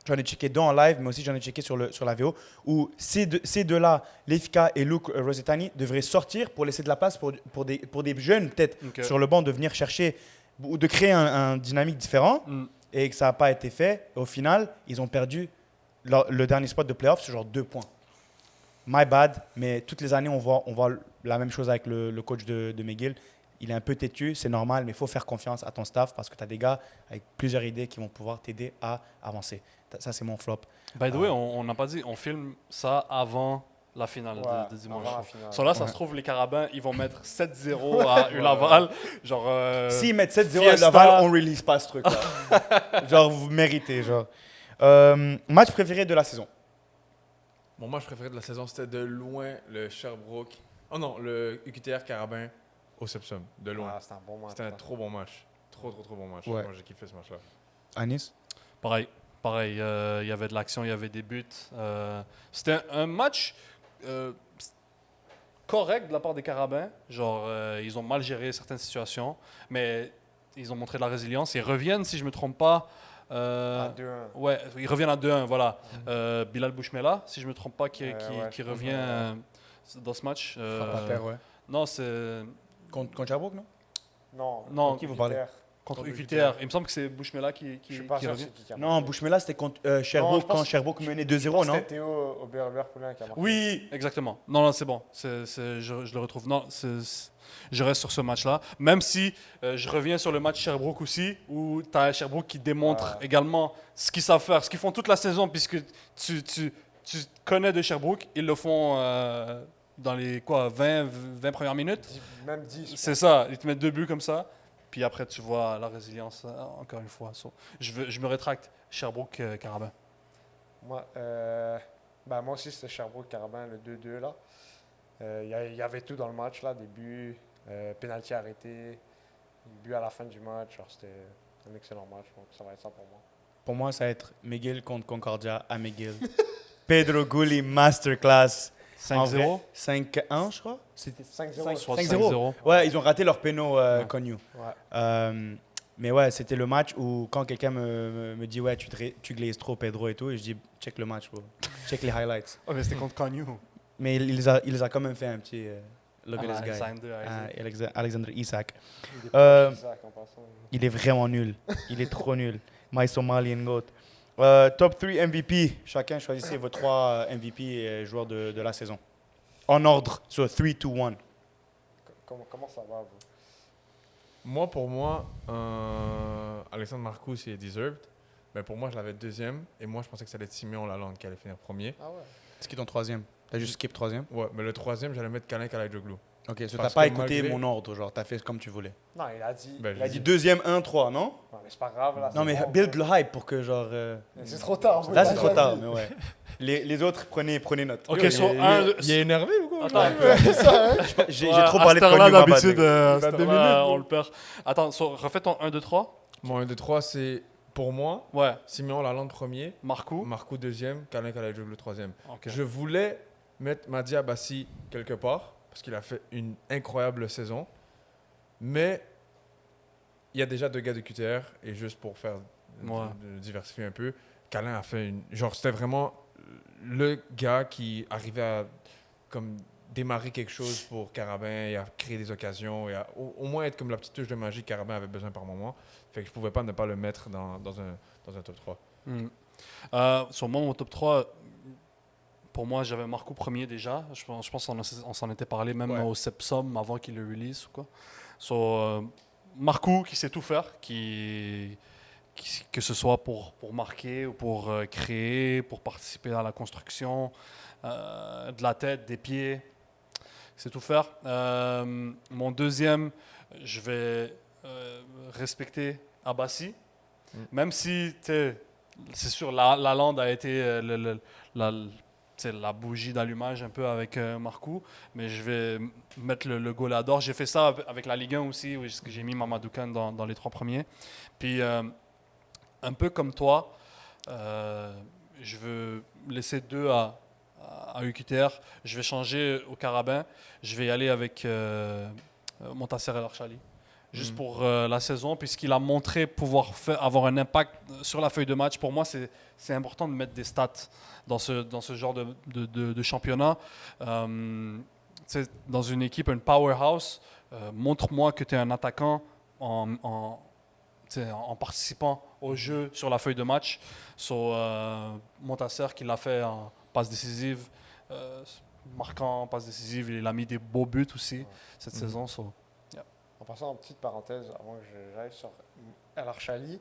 J'en ai checké deux en live, mais aussi j'en ai checké sur la VO, où ces deux-là, Lefika et Luke Rosetani, devraient sortir pour laisser de la place pour des jeunes, peut-être, Ok. sur le banc, de venir chercher ou de créer un dynamique différent, Mm. et que ça n'a pas été fait. Et au final, ils ont perdu le dernier spot de playoff, c'est genre 2 points. my bad, mais toutes les années, on voit la même chose avec le coach de McGill. Il est un peu têtu, c'est normal, mais il faut faire confiance à ton staff parce que tu as des gars avec plusieurs idées qui vont pouvoir t'aider à avancer. Ça, c'est mon flop. By the way, on n'a pas dit, on filme ça avant la finale Ouais, de dimanche. avant la finale. So là, ça Ouais. se trouve, les Carabins, ils vont mettre 7-0 à Laval. Genre. S'ils mettent 7-0 à Fiesta. Laval, on release pas ce truc-là. Genre, vous méritez. Genre. Match préféré de la saison. Mon match préféré de la saison, c'était de loin le Sherbrooke. Oh non, le UQTR Carabin au Sepsum. De loin. Ah, c'était un bon match. C'était un ça. trop bon match. Trop bon match. Ouais. Moi, j'ai kiffé ce match-là. Anis? Pareil. Il y avait de l'action, il y avait des buts. C'était un match correct de la part des Carabins. Genre, ils ont mal géré certaines situations, mais ils ont montré de la résilience. Ils reviennent, si je ne me trompe pas. À 2-1. Ouais, ils reviennent à 2-1, voilà. Bilal Bouchmela, si je ne me trompe pas, qui Ouais, qui je revient dans ce match. Ouais. Non, c'est Contre Sherbrooke, non? Non, Non, Contre qui vous parlez? contre Contre UQTR. Il me semble que c'est Bouchmela qui Je suis pas qui sûr revient. c'est qui a Non, marqué. Bouchmela, c'était contre Non, Sherbrooke je pense- quand Sherbrooke menait Je 2-0, pense non? que c'était Théo Aubert-Poulain qui a marqué. Oui, exactement. Non, c'est bon. Je le retrouve. Non, je reste sur ce match-là. Même si je reviens sur le match Sherbrooke aussi, où tu as Sherbrooke qui démontre Ouais. également ce qu'ils savent faire, ce qu'ils font toute la saison, puisque tu connais de Sherbrooke. Ils le font dans les 20 premières minutes. Même 10. C'est ça. Ils te mettent 2 buts comme ça. Puis après, tu vois la résilience, encore une fois. So, je me rétracte. Sherbrooke, Carabin. Moi, moi aussi, c'était Sherbrooke-Carabin, le 2-2 là. Il y avait tout dans le match là, des buts, pénalty arrêté, but à la fin du match. Genre, c'était un excellent match, donc ça va être ça pour moi. Pour moi, ça va être McGill contre Concordia à McGill. Pedro Gouli Masterclass. En vrai, 5-0. 5-1, je crois. C'était 5-0. Soit 5-0. Ouais, ils ont raté leur péno Ouais. Konyu. Ouais. Mais ouais, c'était le match où quand quelqu'un me dit ouais, tu glaises trop Pedro et tout, et je dis check le match, bro. Check les highlights. Oh, mais c'était contre Kanyu. Mais il les a quand même fait un petit look at this guy. Alexander Isak. Il est Euh, proche d'Isaac, en passant. Il est vraiment nul. Il est trop nul. My Somalian GOAT. Top 3 MVP. Chacun choisissez vos 3 MVP et joueurs de la saison. En ordre, sur 3, 2, 1. Comment ça va, vous? Moi, pour moi, Alexandre Marcoux, il est deserved. Mais pour moi, je l'avais deuxième. Et moi, je pensais que ça allait être Simeon Lalande qui allait finir premier. Ah ouais. C'est qui ton troisième? T'as juste skip troisième? Ouais, mais le troisième, j'allais mettre Kalin Kalajoglou. Ok, so t'as Parce pas que écouté malgré- mon ordre, genre t'as fait comme tu voulais. Non, il a dit. Ben, Il a dit deuxième 1, 3, non? Non, mais c'est pas grave là. Non, c'est mais bon, build bro. le hype pour que genre. C'est trop tard. Là, c'est trop tard, mais ouais. Les autres, prenez note. Ok, Yo, sur il est- un. Il est énervé ou quoi? Attends, J'ai ouais, trop à parlé de cette heure-là, Konyu, ma bad, d'habitude, les gars. à cette Dans 2 heure-là, minutes, on le perd. Attends, refais ton 1, 2, 3. Mon 1, 2, 3, c'est pour moi, Ouais, Simeon Lalande premier, Marcou. Marcoux deuxième, Kalin Kalajoglou troisième. Ok. Je voulais mettre Madi Abassi quelque part, parce qu'il a fait une incroyable saison. Mais il y a déjà 2 gars de QTR, et juste pour faire Ouais. diversifier un peu, Kalin a fait une... Genre, c'était vraiment le gars qui arrivait à comme, démarrer quelque chose pour Carabin, et à créer des occasions, et à au moins être comme la petite touche de magie que Carabin avait besoin par moment. Fait que je pouvais pas ne pas le mettre dans un top 3. Sur moi, mon top 3, pour moi, j'avais Marcou premier déjà. Je pense qu'on s'en était parlé même Ouais. au Sepsum avant qu'il le release ou quoi. Marcou qui sait tout faire, que ce soit pour marquer ou pour créer, pour participer à la construction, de la tête, des pieds, c'est tout faire. Mon deuxième, je vais respecter Abassi, même si tu sais, c'est sûr la lande a été la bougie d'allumage un peu avec Marcou, mais je vais mettre le goalador. J'ai fait ça avec la Ligue 1 aussi, où j'ai mis Mamadou Kane dans les 3 premiers. Puis un peu comme toi, je veux laisser 2 à UQTR. Je vais changer au Carabin. Je vais y aller avec Montasser El Archali. Juste pour la saison, puisqu'il a montré pouvoir avoir un impact sur la feuille de match. Pour moi, c'est important de mettre des stats dans ce genre de championnat. Dans une équipe, une powerhouse, montre-moi que tu es un attaquant en participant au jeu sur la feuille de match. Montasser qui l'a fait en passe décisive, marquant, passe décisive. Il a mis des beaux buts aussi cette saison. So. En passant en petite parenthèse, avant que j'aille sur El Archali,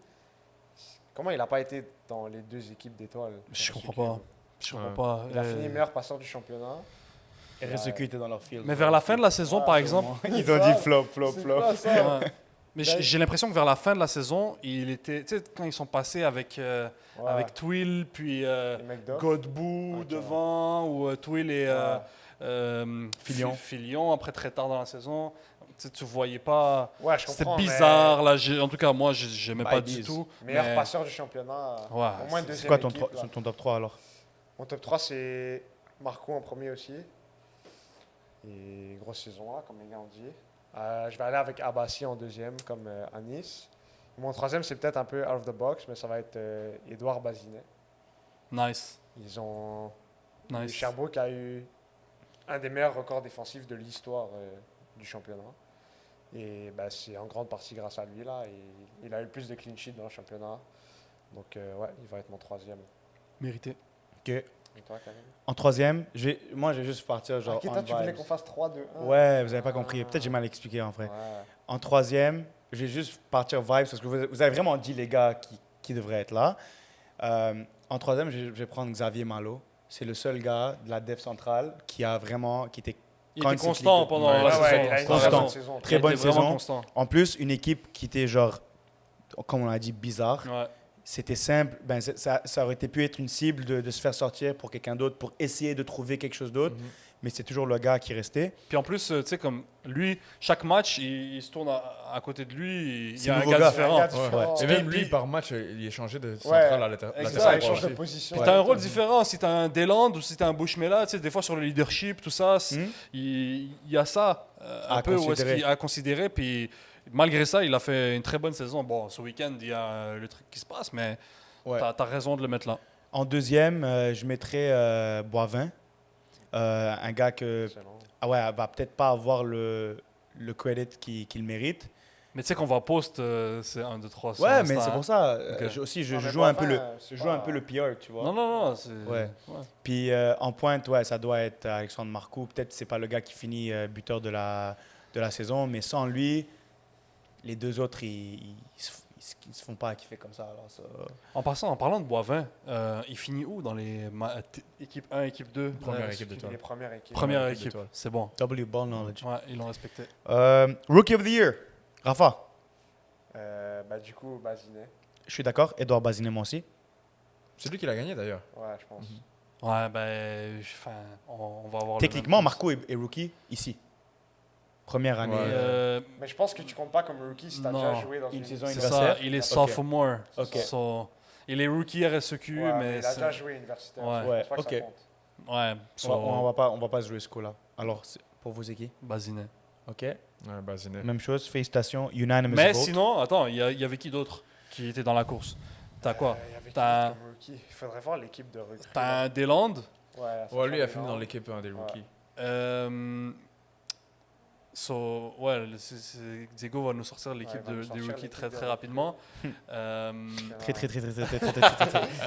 comment il n'a pas été dans les 2 équipes d'étoiles? Je comprends pas. Je comprends pas. Il a fini meilleur passeur du championnat. RSEQ était dans leur field. Mais vers la fin de la saison, par exemple, Ils ont dit flop, flop, C'est flop. quoi, ça? ouais. Mais j'ai l'impression que vers la fin de la saison, il était, tu sais, quand ils sont passés avec Ouais. avec Twill, puis Les mecs d'off. Godbout Ok. devant, ou Twill et Filion. Filion après très tard dans la saison. Tu voyais pas. Ouais, je C'était comprends. bizarre. Là, en tout cas, moi, j'aimais pas du Vibes. tout. Meilleur mais- passeur du championnat. Ouais, au moins c'est deuxième C'est quoi ton, équipe, là. ton top 3 alors? Mon top 3, c'est Marco en premier aussi. Et grosse saison là, comme les gars ont dit. Je vais aller avec Abassi en deuxième, comme à Nice. Et mon troisième, c'est peut-être un peu out of the box, mais ça va être Edouard Bazinet. Nice. Ils ont. Nice. Sherbrooke a eu un des meilleurs records défensifs de l'histoire du championnat. Et ben, c'est en grande partie grâce à lui là. Et il a eu le plus de clean sheets dans le championnat. Donc ouais, il va être mon troisième. Mérité. Ok. Et toi, Karim? En troisième, moi, je vais juste partir genre. Ok, on toi, tu voulais vibes. qu'on fasse 3-2-1. Ouais, vous avez pas compris. Peut-être j'ai mal expliqué en vrai. Ouais. En troisième, je vais juste partir vibes parce que vous avez vraiment dit les gars qui devraient être là. En troisième, je vais prendre Xavier Malo. C'est le seul gars de la def centrale qui était Il Quand était c'est constant cliqué. pendant Ouais, la Ouais, saison. il a une Constant. très bonne saison. Très Il était bonne vraiment saison. constant. En plus, une équipe qui était genre, comme on l'a dit, bizarre. Ouais. C'était simple. Ben, ça aurait été pu être une cible de se faire sortir pour quelqu'un d'autre, pour essayer de trouver quelque chose d'autre. Mais c'est toujours le gars qui restait. Puis en plus, tu sais, comme lui, chaque match, il se tourne à côté de lui, il y C'est a un nouveau gars gars. différent. Un gars différent. Et Puis- même lui, puis- par match, il est changé de Ouais, central à latéral. exact. C'est ça, ça, il droit change de aussi. position. Puis t'as un rôle différent. Si t'as un Deland ou si t'as un Bushmela, tu sais, des fois sur le leadership, tout ça, il y a ça un À peu où est-ce considérer. qu'il a considéré. Puis malgré ça, il a fait une très bonne saison. Bon, ce week-end, il y a le truc qui se passe, mais Ouais. t'as raison de le mettre là. En deuxième, je mettrais Boivin. Un gars que Excellent. va peut-être pas avoir le credit qu'il mérite. Mais tu sais qu'on va post, c'est 1, 2, 3. sur Ouais, Insta, mais c'est hein. pour ça. Ok. Je Non, mais joue un peu Boivin, je c'est joue pas- un peu le PR, tu vois. Non, non, non. c'est- Ouais. Puis en pointe, ouais, ça doit être Alexandre Marcoux. Peut-être c'est pas le gars qui finit buteur de la saison, mais sans lui, les deux autres, ils se font pas kiffer comme ça. Alors, ça... En passant, en parlant de Boivin, il finit où dans les équipe 1, équipe 2 Première Ouais, équipe Les d'étoiles. premières équipes. Première équipe équipe, d'étoiles. c'est bon. W ball knowledge. Ouais, ils l'ont respecté. Rookie of the year, Rafa. Du coup, Bazinet. Je suis d'accord. Edouard Bazinet, moi aussi. C'est lui qui l'a gagné d'ailleurs. Ouais, je pense. Ouais, ben, enfin, on va avoir. Techniquement, le même- Marco est rookie ici. Première année. Ouais. Mais je pense que tu comptes pas comme rookie si tu as Non. déjà joué dans Une une saison C'est universitaire. ça, il est Ok. sophomore. Ok. So, il est rookie RSEQ, Ouais, mais il a c'est- déjà joué universitaire. Ouais. Je pense pas que Ouais, ça ok. compte. ouais, so, On va pas se jouer ce coup-là. Alors, pour vous, c'est qui? Bazinet. OK. Ouais, Bazinet. Même chose. Félicitations. Unanimous Mais vote. sinon, attends, il y avait qui d'autre qui était dans la course? T'as quoi? Il y avait qui T'as- d'autre comme rookie? Il faudrait voir l'équipe de recrues. T'as un Deland. Ouais, lui a fini dans l'équipe des rookies. Ouais, Diego va nous sortir l'équipe Ouais, il va nous des sortir rookies l'équipe très des très rookies. rapidement.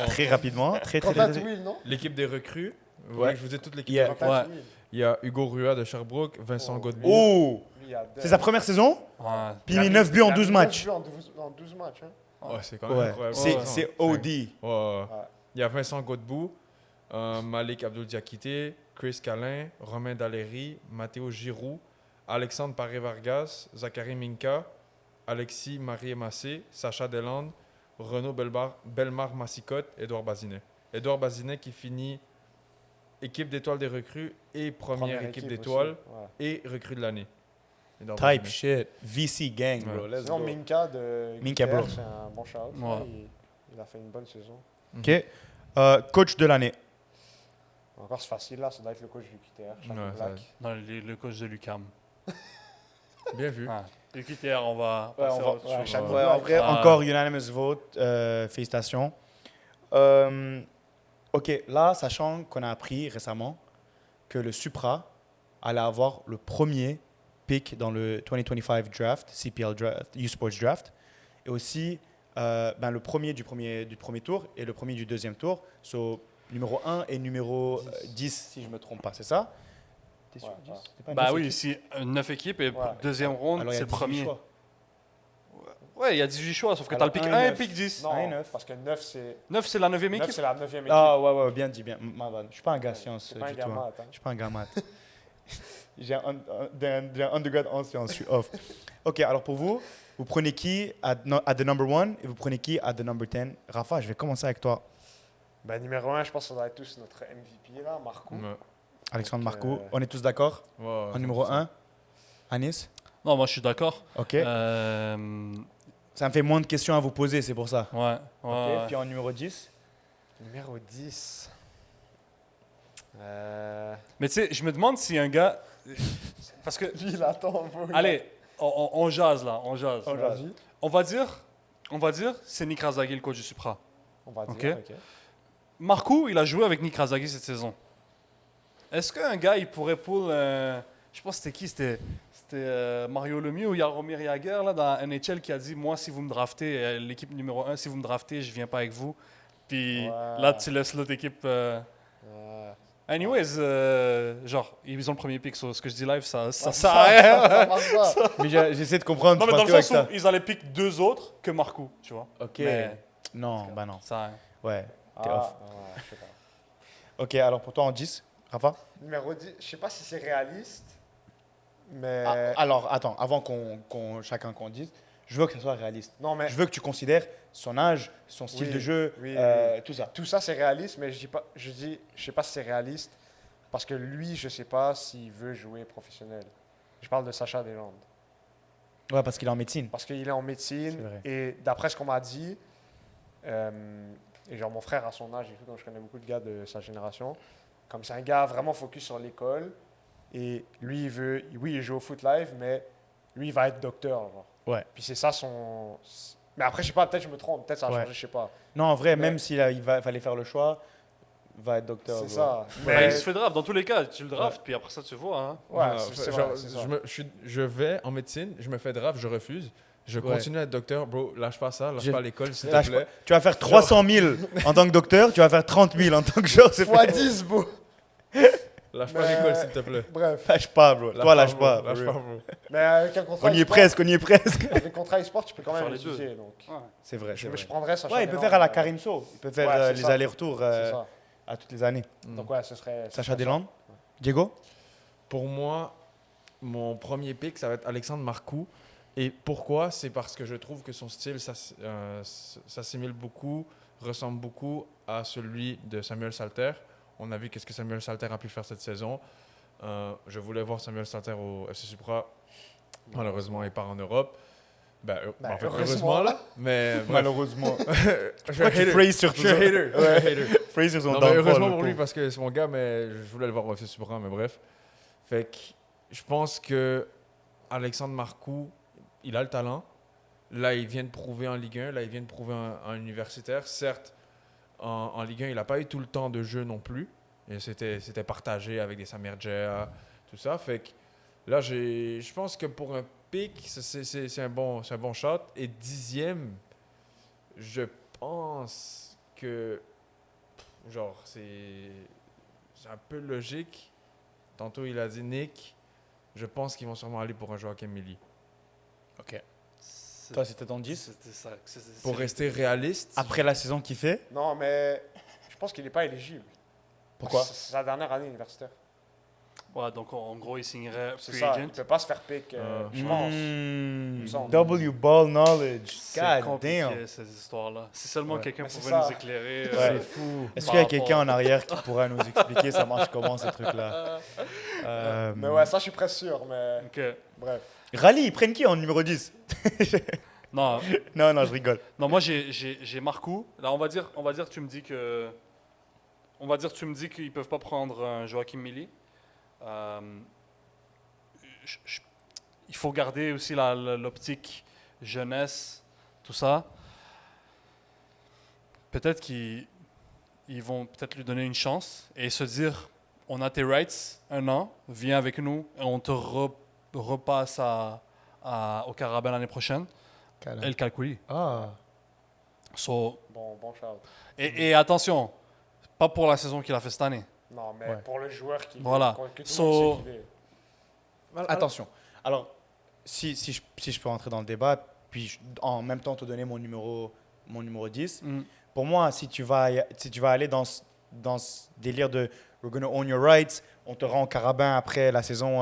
Très rapidement. Ratatouille, non? L'équipe des recrues. Vous Ouais. voulez que je vous ai toute l'équipe Yeah. des recrues? Ratatouille. Il y a Hugo Rua de Sherbrooke, Vincent Oh. Godbout. Oh! Lui, il a C'est sa première saison? Ouais. Puis il met 9 buts en Il a 12 mis matchs. 9 buts en 12 matchs. Hein. Ouais, c'est quand même Ouais. incroyable. C'est OD. Ouais. Il y a Vincent Godbout, Malik Abdul Diakité, Chris Calin, Romain Daléry, Matteo Giroux, Alexandre Paré-Vargas, Zachary Minka, Alexis Marie-Massé, Sacha Deland, Renaud Belmar Massicotte, Edouard Bazinet. Edouard Bazinet qui finit équipe d'étoiles des recrues et première équipe d'étoiles aussi. Ouais. et recrue de l'année. Edouard Type Bazinet. shit. VC gang, bro. Ouais. Let's Sinon, go. Minka de Minka, UTR, bro. c'est un bon shout. Ouais. Il a fait une bonne saison. OK. Coach de l'année. Encore, c'est facile là, ça doit être le coach du QTR. Shaq Ouais, Black. Non, le coach de Lucam. Bien vu. Ah. Le QTR, on va Ouais, passer on à va- autre chose. Shaq Ouais, Black. en vrai, Ah. encore unanimous vote. Félicitations. OK, là, sachant qu'on a appris récemment que le Supra allait avoir le premier pick dans le 2025 draft, CPL draft, U-Sports draft, et aussi le premier du premier tour et le premier du deuxième tour. So, numéro 1 et numéro 10, si je ne me trompe pas, c'est ça? T'es sûr, Ouais, 10? ouais. C'était pas Bah 9 oui, équipes? si 9 équipes et Ouais. deuxième round, Alors, il y c'est a le 18 premier. choix. Ouais, il y a 18 choix, sauf que t'as Alors, le pick un et 1 et le neuf. pick 10. Non, Un et neuf. parce que 9, c'est 9, c'est la 9e 9, équipe. c'est la 9e équipe. Ah, ouais, bien dit, bien. Ma vanne. Je suis pas un gars science C'est du pas un tout. gars hein. maths, hein. Je suis pas un gars maths. J'ai un undergrad en sciences, je suis off. Ok, alors pour vous, vous prenez qui at the number 1 et vous prenez qui at the number 10? Rafa, je vais commencer avec toi. Bah, numéro 1, je pense que ça doit être tous notre MVP, là, Marco. Ouais. Alexandre Donc, Marcoux, on est tous d'accord? Ouais, En numéro 100%. 1, Anis? Non, moi je suis d'accord. Ok. Ouais, Ça me fait moins de questions à vous poser, c'est pour ça. ouais, Ok, ouais. puis en numéro 10? Numéro 10. Mais tu sais, je me demande si un gars. Parce que. Lui, il attend. Allez, on jase là, on jase. On jase. Vas-y. On va dire, c'est Nick Razaghi, le coach du Supra. On va Ok. dire, ok. Marcoux, il a joué avec Nick Razaghi cette saison. Est-ce qu'un gars, il pourrait pull. Je pense que c'était qui? C'était Mario Lemieux ou Jaromir Jagr là, dans NHL qui a dit moi, si vous me draftez, l'équipe numéro 1, si vous me draftez, je viens pas avec vous. Puis Ouais. là, tu laisses l'autre équipe. Ouais. Anyways, genre, ils ont le premier pick sur ce que je dis live, ça Ça sert à rien. ça marche pas. Mais j'essaie de comprendre. Non, tu mais dans penses le que sens où avec ils allaient pick deux autres que Marcoux, tu vois. ça. Ok. Mais- Non, bah non. Ça, Ouais, t'es Ah, off. ouais, je sais pas. Ok, alors pour toi en 10, Rafa? Numéro 10, je sais pas si c'est réaliste, mais. Alors, attends, avant chacun qu'on dise, je veux que ça soit réaliste. Non, mais Je veux que tu considères son âge, son style Oui, de jeu, oui, tout ça. tout ça c'est réaliste, mais je sais pas si c'est réaliste parce que lui, je sais pas s'il veut jouer professionnel. Je parle de Sacha Deslandes. Ouais, parce qu'il est en médecine. Parce qu'il est en C'est médecine vrai. et d'après ce qu'on m'a dit, et genre mon frère à son âge et tout, donc je connais beaucoup de gars de sa génération, comme c'est un gars vraiment focus sur l'école et lui il joue au foot live, mais lui il va être docteur. Genre. Ouais. Puis c'est ça son. Mais après, je sais pas, peut-être je me trompe, peut-être ça a Ouais. changé, je sais pas. Non, en vrai, Mais- même s'il fallait faire le choix, va être docteur. C'est bro. ça. Mais Mais il se fait draft. Dans tous les cas, tu le draftes, puis après ça, tu vois. Hein. ouais, Non, c'est genre, vrai, c'est ça. je vais en médecine, je me fais draft, je refuse. Je Ouais. continue à être docteur. Bro, lâche pas ça, lâche Je- pas l'école, s'il te Lâche plaît. pas. Tu vas faire 300 000 en tant que docteur, tu vas faire 30 000 en tant que joueur. C'est Fois 10, beau. Lâche pas Mais- l'école, s'il te plaît. Bref. Lâche pas, bro. Toi, lâche pas. bro, lâche for pas, real. bro. Mais avec un contrat On y est e-sport- presque, on y est presque. Avec un contrat e-sport, tu peux quand Faire même les deux. l'utiliser. Donc. C'est vrai, c'est Je vrai. prendrais Sacha Ouais, il peut Deslandes, faire à la mais- Carimso. Il peut faire Ouais, c'est les ça. allers-retours C'est ça. à toutes les années. Donc ouais, ce serait. Sacha Deslandes. Diego? Pour moi, mon premier pick, ça va être Alexandre Marcoux. Et pourquoi? C'est parce que je trouve que son style s'assimile beaucoup, ressemble beaucoup à celui de Samuel Salter. On a vu qu'est-ce que Samuel Salter a pu faire cette saison. Je voulais voir Samuel Salter au FC Supra. Malheureusement, il part en Europe. En fait, heureusement, là. Mais bref. Malheureusement. Je suis Pourquoi un tu hater. praise sur Je suis un hater. Je suis un hater. Praise sur son Non, mais downfall, heureusement le pour lui pauvre. parce que c'est mon gars, mais je voulais le voir au FC Supra, mais bref. Fait que je pense que Alexandre Marcoux, il a le talent. Là, il vient de prouver en Ligue 1. Là, il vient de prouver en universitaire. Certes, en Ligue 1, il n'a pas eu tout le temps de jeu non plus. Et c'était partagé avec des Samir Djea, tout ça. Fait que là, je pense que pour un pick, c'est un bon shot. Et 10e, je pense que genre c'est un peu logique. Tantôt, il a dit Nick. Je pense qu'ils vont sûrement aller pour un Joachim Milly. Toi, c'était ton 10? C'était ça. Pour rester réaliste, Après la saison qu'il fait? Non, mais je pense qu'il n'est pas éligible. Pourquoi? C'est sa dernière année universitaire. Ouais, donc en gros, il signerait C'est free ça. agent. Il ne peut pas se faire pick, je pense. Mm, me semble. W ball knowledge. C'est God compliqué, damn. cette histoire-là. Si seulement Ouais. quelqu'un Mais c'est pouvait ça. nous éclairer. Ouais. c'est fou. Est-ce Par qu'il y a rapport- quelqu'un en arrière qui pourrait nous expliquer ça marche comment ces trucs-là? Mais ouais, ça, je suis presque sûr. Mais Ok. bref. Rally, ils prennent qui en numéro 10? Non, Non, je rigole. non, moi j'ai Marcoux. Là, on va dire, tu me dis que, tu me dis qu'ils peuvent pas prendre un Joachim Milly. Il faut garder aussi l'optique jeunesse, tout ça. Peut-être qu'ils vont peut-être lui donner une chance et se dire, on a tes rights, 1 an, viens avec nous et on te repasse au Carabin l'année prochaine. El Kalkouli. Ah. So, Bon shout. et attention, pas pour la saison qu'il a fait cette année. Non, mais Ouais. pour le joueur qui Voilà. que tout le So- monde sait qu'il est. Attention. Alors, si je peux rentrer dans le débat, puis en même temps te donner mon numéro 10, Mm. pour moi, si tu vas aller dans ce délire de we're gonna own your rights, on te rend au carabin après la saison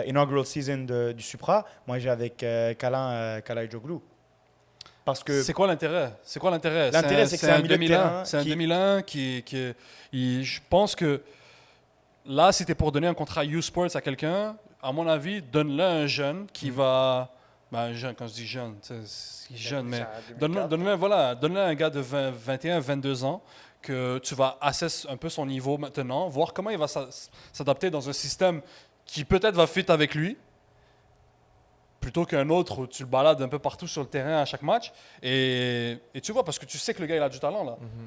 inaugural season du Supra, moi j'ai avec Kalaidjoglu. Parce que C'est quoi l'intérêt? L'intérêt, c'est que c'est un milieu de terrain C'est un qui- 2001 je pense que là, si t'es pour donner un contrat U-Sports à quelqu'un, à mon avis, donne-le à un jeune qui va... Ben, jeune, quand je dis jeune, c'est jeune, mais donne-le à un gars de 21, 22 ans que tu vas assess un peu son niveau maintenant, voir comment il va s'adapter dans un système qui peut-être va fit avec lui, plutôt qu'un autre où tu le balades un peu partout sur le terrain à chaque match. Et tu vois, parce que tu sais que le gars, il a du talent.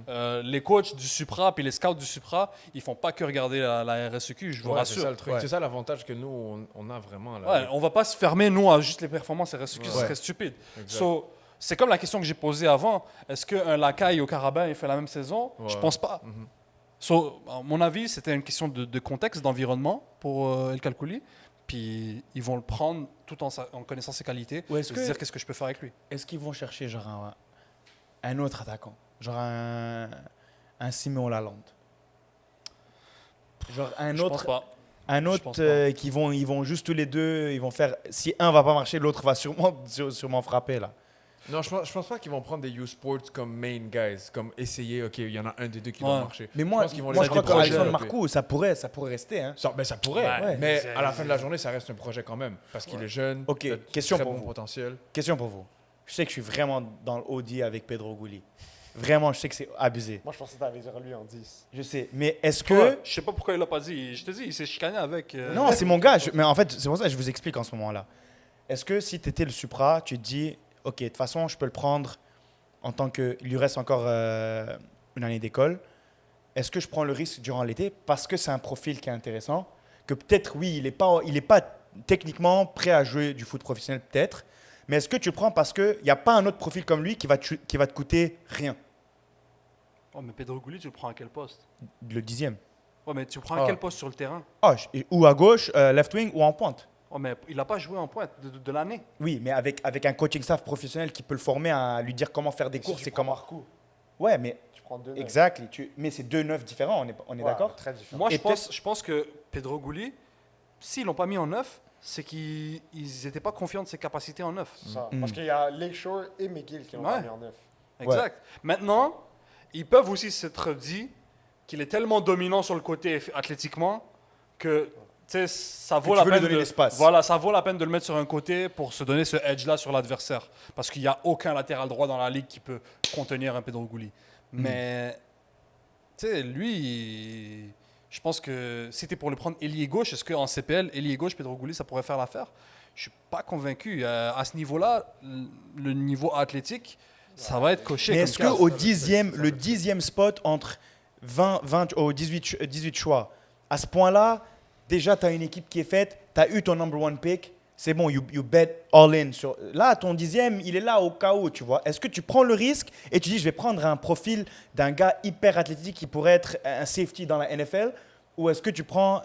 Là. Les coachs du Supra puis les scouts du Supra, ils font pas que regarder la RSEQ, je vous Ouais, c'est rassure. ça le truc. Ouais. C'est ça l'avantage que nous, on a vraiment. Là. Ouais, on va pas se fermer, nous, à juste les performances RSEQ, ce Ouais. serait stupide. Exact. So, c'est comme la question que j'ai posée avant. Est-ce qu'un Lacaille au Carabin, il fait la même saison? Ouais. Je pense pas. Mhm. So, à mon avis, c'était une question de contexte, d'environnement pour El Kalkouli. Puis ils vont le prendre tout en connaissant ses qualités, Ou est-ce se que- dire qu'est-ce que je peux faire avec lui. est-ce qu'ils vont chercher genre un autre attaquant, genre un Simon Lalande, genre un Je pense autre pas. Un Je autre pense pas. ils vont juste tous les deux, ils vont faire. Si un va pas marcher, l'autre va sûrement frapper là. Non, je pense pas qu'ils vont prendre des U-Sports comme main guys, comme essayer, OK, il y en a un des deux qui Ouais. va marcher. Mais moi, pense qu'ils vont moi les je crois des projets qu'Alexandre développer. Marcoux, ça pourrait rester. Hein. Ça pourrait, Ouais. mais C'est- à la fin de la journée, ça reste un projet quand même. Parce qu'il est jeune, Ok, il a question très pour bon vous. potentiel. Question pour vous. Je sais que je suis vraiment dans le OD avec Pedro Gouli. Vraiment, je sais que c'est abusé. Moi, je pensais que t'allais dire lui en 10. Je sais. Mais est-ce Que que. je sais pas pourquoi il l'a pas dit. Je te dis, il s'est chicané avec. Non, c'est mon gars. Mais en fait, c'est pour ça que je vous explique en ce moment-là. Est-ce que si tu étais le Supra, tu te dis, OK, de toute façon, je peux le prendre en tant que. Il lui reste encore une année d'école. Est-ce que je prends le risque durant l'été parce que c'est un profil qui est intéressant? Que peut-être, oui, il est pas techniquement prêt à jouer du foot professionnel, peut-être. Mais est-ce que tu le prends parce qu'il n'y a pas un autre profil comme lui qui va te coûter rien? Oh, mais Pedro Gouli, tu le prends à quel poste? Le 10e. Ouais, mais tu le prends Ah. à quel poste sur le terrain? Ah, ou à gauche, left wing ou en pointe. Oh, mais il a pas joué en pointe de l'année. Oui, mais avec un coaching staff professionnel qui peut le former à lui dire comment faire des courses Si tu et prends comment. Marcoux, Ouais, mais tu prends 2. exact. Mais c'est deux neufs différents, on est d'accord? Très différent. Moi, Et je pense que Pedro Gouli, s'ils l'ont pas mis en neuf, c'est qu'ils n'étaient pas confiants de ses capacités en neuf. C'est ça. Mm. Parce qu'il y a Lakeshore et McGill qui l'ont pas Ouais. mis en 9. Exact. Maintenant, ils peuvent aussi s'être dit qu'il est tellement dominant sur le côté athlétiquement que tu sais, ça vaut tu la veux lui peine donner de, l'espace. voilà, ça vaut la peine de le mettre sur un côté pour se donner ce edge-là sur l'adversaire. Parce qu'il n'y a aucun latéral droit dans la ligue qui peut contenir un Pedro Gouli. Mais, tu sais, lui, je pense que si tu es pour le prendre ailier gauche, est-ce qu'en CPL, ailier gauche, Pedro Gouli, ça pourrait faire l'affaire? Je suis pas convaincu. À ce niveau-là, le niveau athlétique, ça va être coché. Mais comme est-ce case. qu'au le 10e spot entre 20 au 18 choix, à ce point-là, déjà, tu as une équipe qui est faite, tu as eu ton number one pick, c'est bon, you bet all in. Là, ton 10e, il est là au cas où, tu vois. Est-ce que tu prends le risque et tu dis, je vais prendre un profil d'un gars hyper athlétique qui pourrait être un safety dans la NFL, ou est-ce que tu prends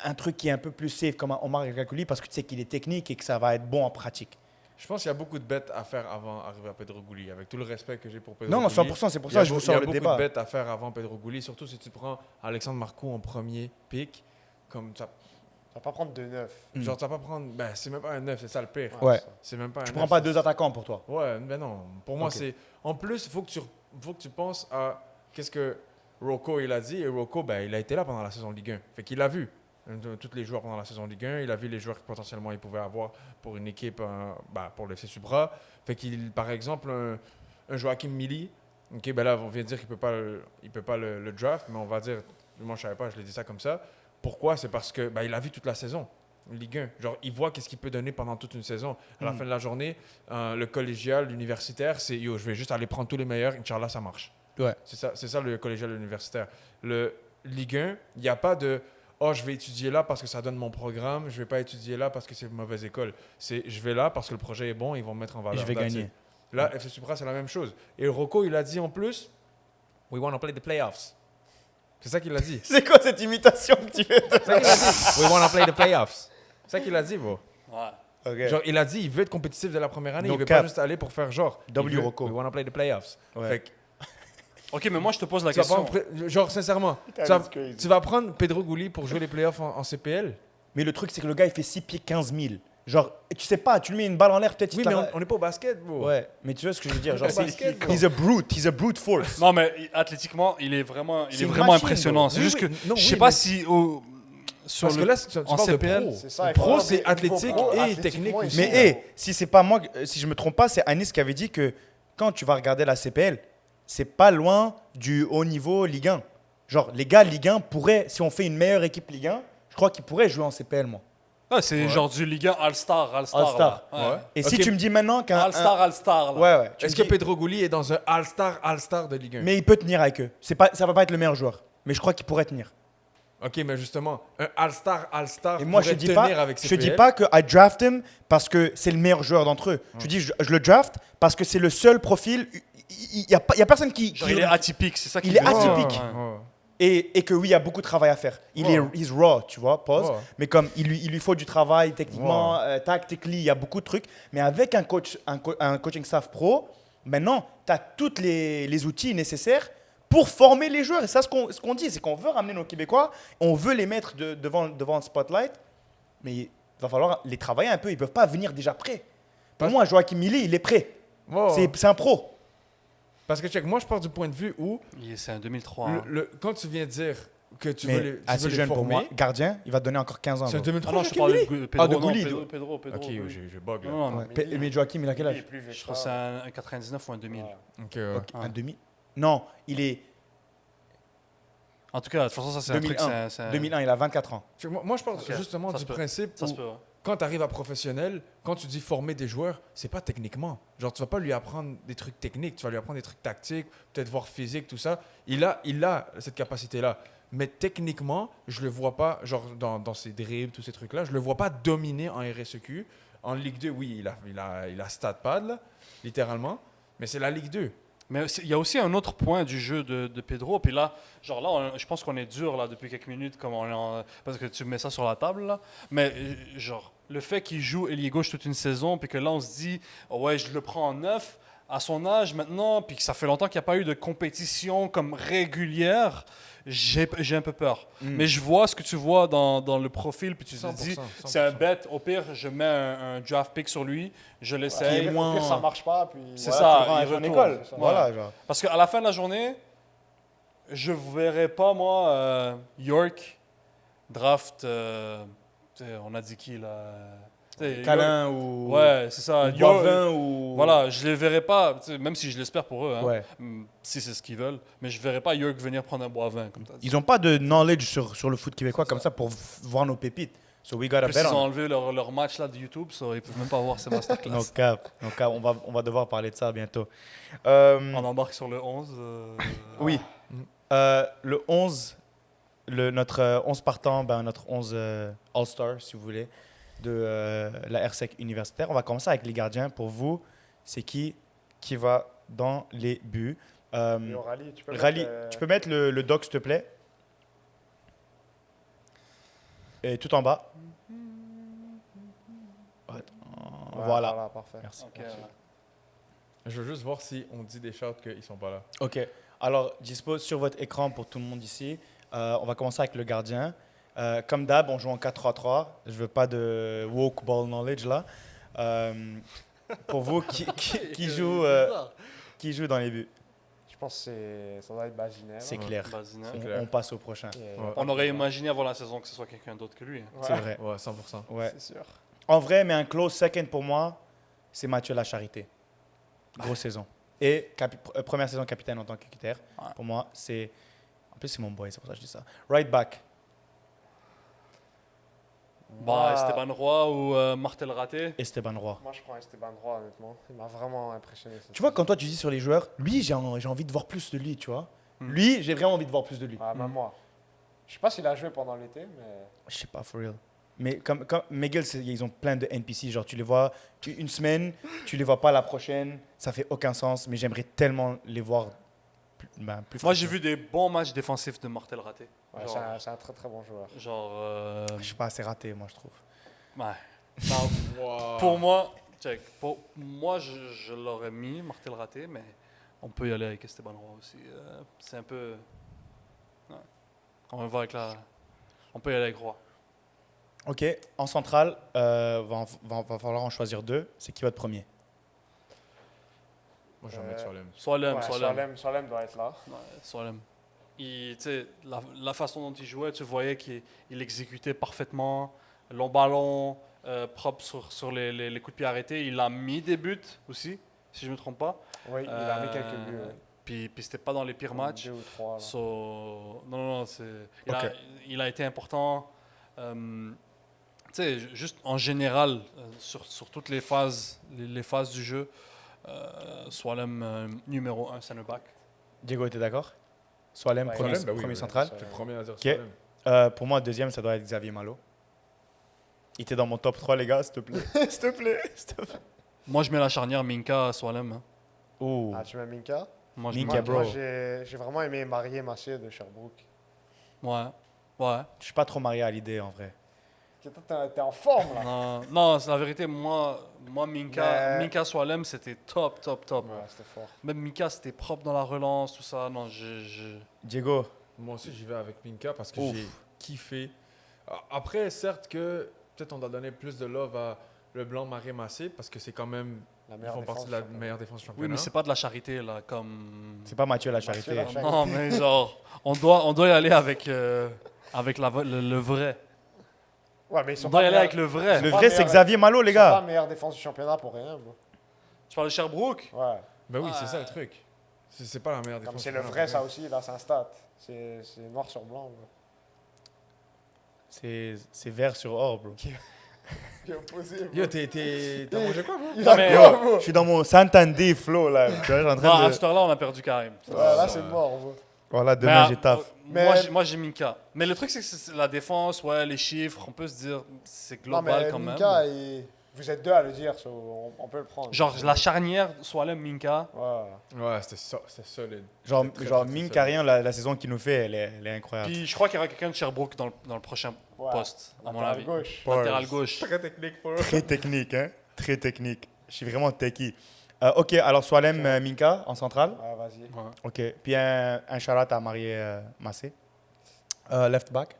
un truc qui est un peu plus safe comme un Omar El Kalkouli parce que tu sais qu'il est technique et que ça va être bon en pratique? Je pense qu'il y a beaucoup de bêtes à faire avant d'arriver à Pedro Gouli. Avec tout le respect que j'ai pour Pedro Non, non, Gouli. 100%, c'est pour Il y a ça que je vous sors le Il y a beaucoup débat. de bêtes à faire avant Pedro Gouli, surtout si tu prends Alexandre Marcoux en premier pick. Comme ça, Ça va pas prendre 2-9. genre, tu vas pas prendre. Ben, c'est même pas un 9, c'est ça le pire. Ouais. c'est ça. C'est même pas un Tu 9, prends pas c'est- deux attaquants pour toi. Ouais, ben non. Pour moi, Ok. c'est. En plus, il faut que tu penses à qu'est-ce que Rocco il a dit. Et Rocco, ben, il a été là pendant la saison Ligue 1. Fait qu'il a vu tous les joueurs pendant la saison Ligue 1. Il a vu les joueurs que potentiellement il pouvait avoir pour une équipe, pour le FC Supra. Fait qu'il, par exemple, un Joachim Mili, ok, ben là, on vient de dire qu'il peut pas le draft, mais on va dire, moi je savais pas, je l'ai dit ça comme ça. Pourquoi? C'est parce que ben, il a vu toute la saison. Ligue 1. Genre, il voit qu'est-ce qu'il peut donner pendant toute une saison. À la fin de la journée, le collégial, l'universitaire, c'est yo, je vais juste aller prendre tous les meilleurs, Inch'Allah, ça marche. Ouais. C'est ça le collégial universitaire. Le Ligue 1, il n'y a pas de oh, je vais étudier là parce que ça donne mon programme, je vais pas étudier là parce que c'est une mauvaise école. C'est je vais là parce que le projet est bon, ils vont me mettre en valeur. Et je vais That's gagner. it. Là, FC Supra, c'est la même chose. Et Rocco, il a dit en plus, we want to play the playoffs. C'est ça qu'il a dit. C'est quoi cette imitation que tu fais? C'est ça qu'il a dit. We want to play the playoffs. C'est ça qu'il a dit, bro. Ouais. Ok. Genre, il a dit, il veut être compétitif dès la première année. No il veut cap. pas juste aller pour faire genre. W Il veut, Rocco. We want to play the playoffs. Ouais. Fait que, Ok, mais moi, je te pose la tu vas question. prendre, genre, sincèrement, That's crazy. tu vas prendre Pedro Gouli pour jouer les playoffs en CPL? Mais le truc, c'est que le gars, il fait 6 pieds 15 000. Genre, tu sais pas, tu lui mets une balle en l'air, peut-être il Oui, te mais la- on n'est pas au basket, bro. Ouais, mais tu vois ce que je veux dire. Genre, Au basket, bro. he's a brute force. Non, mais athlétiquement, il est vraiment, C'est une vraiment machine, impressionnant. bro. C'est Oui, juste oui. que Non, je oui, sais pas mais- si sur Parce le- que là, tu en parles de CPL, pro. C'est ça. Pro, il faut c'est avoir des- athlétique niveau pro, et athlétiquement, technique ils aussi. Mais sont- hé, si c'est pas moi, si je me trompe pas, c'est Anis qui avait dit que quand tu vas regarder la CPL, c'est pas loin du haut niveau Ligue 1. Genre, les gars, Ligue 1 pourraient, si on fait une meilleure équipe Ligue 1, je crois qu'ils pourraient jouer en CPL, moi. Ah, c'est genre du Ligue 1 All-Star. All-Star. là. Ouais. Et Ok. si tu me dis maintenant qu'un. All-Star. là. Ouais, ouais. tu Est-ce me que dis- Pedro Gouli est dans un All-Star de Ligue 1? Mais il peut tenir avec eux. C'est pas, ça va pas être le meilleur joueur. Mais je crois qu'il pourrait tenir. Ok, mais justement, un All-Star Et moi, je pourrait dis tenir pas, avec je dis CPL. pas que I draft him parce que c'est le meilleur joueur d'entre eux. Je dis, je le draft parce que c'est le seul profil. Il y a personne qui. Genre, qui- il est atypique, c'est ça qu'il Il est veut dire. atypique. Ouais. Ouais. et que oui, il y a beaucoup de travail à faire. He's raw, tu vois, pause. Ouais. Mais comme il lui faut du travail techniquement, tactically, il y a beaucoup de trucs. Mais avec un coach, un coaching staff pro, maintenant, tu as tous les outils nécessaires pour former les joueurs. Et ça, ce qu'on dit, c'est qu'on veut ramener nos Québécois, on veut les mettre devant le spotlight, mais il va falloir les travailler un peu. Ils ne peuvent pas venir déjà prêts. Pour moi, Joachim Milly, il est prêt. Ouais. C'est un pro. Parce que, check, moi, je pars du point de vue où, C'est un 2003. hein. quand tu viens dire que tu Mais veux les, tu assez veux les jeune pour former, moi. Gardien, il va te donner encore 15 ans. c'est un bro. 2003, Ah non, je Joachim parle Milly? de Pedro. Ah, de non, Gouli, Pedro. Ok, oui. je bug là. Non, non, Ouais. mais Mais Joachim, il a quel Il est âge? plus vieux je que crois que ça. c'est un 99 ou un 2000. Ouais. Ok, Ok, Ouais. un demi. Non, il est En tout cas, de toute façon, ça, c'est un truc. 2001. c'est un- 2001, il a 24 ans. Check, moi, je parle Ok, justement ça du se peut. principe Ça où, se peut, ouais. quand tu arrives à professionnel, quand tu dis former des joueurs, c'est pas techniquement. Genre, tu vas pas lui apprendre des trucs techniques, tu vas lui apprendre des trucs tactiques, peut-être voir physique, tout ça. Il a cette capacité-là. Mais techniquement, je le vois pas, genre dans ses dribbles, tous ces trucs-là, je le vois pas dominer en RSEQ. En Ligue 2, oui, il a StatPad, là, littéralement. Mais c'est la Ligue 2. Mais il y a aussi un autre point du jeu de Pedro. Puis là, genre là, je pense qu'on est dur là depuis quelques minutes, comme on est parce que tu mets ça sur la table là. Mais genre le fait qu'il joue ailier gauche toute une saison, puis que là on se dit, oh ouais, je le prends en neuf à son âge maintenant, puis que ça fait longtemps qu'il n'y a pas eu de compétition comme régulière. J'ai un peu peur. Mais je vois ce que tu vois dans le profil, puis tu te 100%, dis, 100%. c'est un bet. Au pire, je mets un draft pick sur lui, je l'essaye. Au pire, ça marche pas. Puis C'est voilà, ça, tu le rends à il son retourne. école. Ouais. Voilà, genre. Parce qu'à la fin de la journée, je ne verrai pas, moi, York draft. Tu sais, on a dit qui là? Tu sais, Câlin York- ou. Ouais, c'est ça. ou York- Boivin ou. Voilà, je ne les verrai pas, tu sais, même si je l'espère pour eux, hein, Ouais. si c'est ce qu'ils veulent. Mais je ne verrai pas York venir prendre un boivin, comme tu as dit. Ils n'ont pas de knowledge sur le foot québécois comme ça pour voir nos pépites. So we gotta En plus, bet ils ont on it. enlevé leur match là, de YouTube, so ils ne peuvent même pas voir ces masterclass. No cap. On va devoir parler de ça bientôt. On embarque sur le 11. Oui. Le 11, notre 11 partant, notre 11 All-Star, si vous voulez, de la RSEC universitaire. On va commencer avec les gardiens. Pour vous, c'est qui va dans les buts? Yo, Rally, tu peux Rally, mettre, tu peux mettre le doc, s'il te plaît? Et tout en bas. Attends, ouais, voilà. Parfait. Merci. Ok, Merci. Je veux juste voir si on dit des shouts qu'ils sont pas là. Ok. Alors, dispose sur votre écran pour tout le monde ici. On va commencer avec le gardien. Comme d'hab, on joue en 4-3-3. Je veux pas de woke ball knowledge là. Pour vous, qui joue dans les buts? Je pense que ça doit être Bazinaire. C'est clair. Bazina. On passe au prochain. On aurait imaginé avant la saison que ce soit quelqu'un d'autre que lui. hein. C'est vrai. Ouais, 100%. Ouais. C'est sûr. En vrai, mais un close second pour moi, c'est Mathieu Lacharité. Grosse saison. Et première saison capitaine en tant qu'équitaire. Ouais. Pour moi, c'est. En plus, c'est mon boy, c'est pour ça que je dis ça. Right back. Bah, Ah. Esteban Roy ou Martel Raté. Esteban Roy. Moi, je prends Esteban Roy, honnêtement. Il m'a vraiment impressionné. cette Tu vois, saison. quand toi tu dis sur les joueurs, lui, j'ai envie de voir plus de lui, tu vois. Lui, j'ai vraiment envie de voir plus de lui. Ah, même moi. Je sais pas s'il a joué pendant l'été, mais. Je sais pas, for real. Mais comme McGill, ils ont plein de NPC. Genre, tu les vois une semaine, tu les vois pas la prochaine. Ça fait aucun sens. Mais j'aimerais tellement les voir plus Moi, frais. j'ai vu des bons matchs défensifs de Martel Raté. Ouais, Genre- c'est un très très bon joueur. Genre. Je suis pas assez raté, moi, je trouve. Ouais. Non, Wow. pour moi, check. Pour moi, je l'aurais mis, Martel Raté, mais on peut y aller avec Esteban Roy aussi. C'est un peu. Ouais. On va voir avec la. On peut y aller avec Roy. Ok, en centrale, va falloir en choisir deux. C'est qui votre premier? Moi, je vais mettre Solem. Soilem, Ouais, Soilem. Soilem doit être là. Ouais, Soilem. Tu sais, la façon dont il jouait, tu voyais qu'il exécutait parfaitement, long ballon, propre sur les coups de pied arrêtés. Il a mis des buts aussi, si je ne me trompe pas. Oui, il a mis quelques buts. Ouais. Puis c'était pas dans les pires matchs. 2 ou 3. Là. So, non, Ok. il a été important. Tu sais, juste en général, sur toutes les phases du jeu, Soilem numéro 1 center back. Diego, était d'accord? Soilem, Ouais, premier, Solem, bah oui, premier oui. central. C'est le premier à dire Ok. Solem. Pour moi, deuxième, ça doit être Xavier Malo. Il était dans mon top 3, les gars, s'il te plaît. S'il te plaît, s'il te plaît. Moi, je mets la charnière Minka Soilem. Hein. Ouh. Ah, tu mets Minka? Moi, je Minka, mets- bro. Moi, j'ai vraiment aimé Marié Massé de Sherbrooke. Ouais. Ouais. Je suis pas trop marié à l'idée, en vrai. T'es en forme là. Non, c'est la vérité. Moi Mais- Minka Soilem, c'était top. Ouais, c'était fort. Même Minka, c'était propre dans la relance, tout ça. Non, Diego, Moi aussi, j'y vais avec Minka parce que Ouf. j'ai kiffé. Après, certes que peut-être on doit donner plus de love à le blanc Marie Massé parce que c'est quand même. La Ils meilleure font défense partie de la du championnat. meilleure défense du Oui, championnat. mais c'est pas de la charité, là, comme... c'est pas Mathieu la charité. Mathieu la charité. Non, mais genre, on doit y aller avec le vrai. Ouais, mais ils sont On doit y aller meilleurs- avec le vrai. Le pas vrai, c'est meilleur- Xavier Malo, les Ils sont pas gars. meilleure défense du championnat pour rien. Bro. Tu parles de Sherbrooke? Ouais. Ben oui, c'est Ouais. ça le truc. C'est pas la meilleure Comme défense. c'est du le championnat, vrai, ça pour aussi, là, c'est un stat. C'est noir sur blanc. Bro. C'est vert sur or, bro. Qui est opposé. rien. Yo, t'as mangé quoi, bro? Il Non, a mais- quoi, bro? Je suis dans mon Santander flow, là. Tu vois, je suis en Non, train à de... cette heure-là, on a perdu Karim. Ouais, là, c'est mort. Bro. Voilà, demain, Mais, j'ai taf. Mais- Moi, j'ai Minka. Mais le truc, c'est que c'est la défense, ouais, les chiffres, on peut se dire, c'est Non, global mais quand Minka, même. vous êtes deux à le dire, so on peut le prendre. Genre, la charnière, Soilem, Minka. Ouais. Ouais, c'était solide. Genre, C'était très, genre très Mine solide. Carrion, la saison qu'il nous fait, elle est incroyable. Puis je crois qu'il y aura quelqu'un de Sherbrooke dans le prochain Ouais. poste, à mon Latéral avis. gauche. Latéral gauche. Très technique, bro. Très technique, hein. Très technique. Je suis vraiment techie. Ok, alors Soilem Minka en centrale. Ouais, vas-y. Ouais. Ok. Puis un shout-out à Marié Massé. Left back,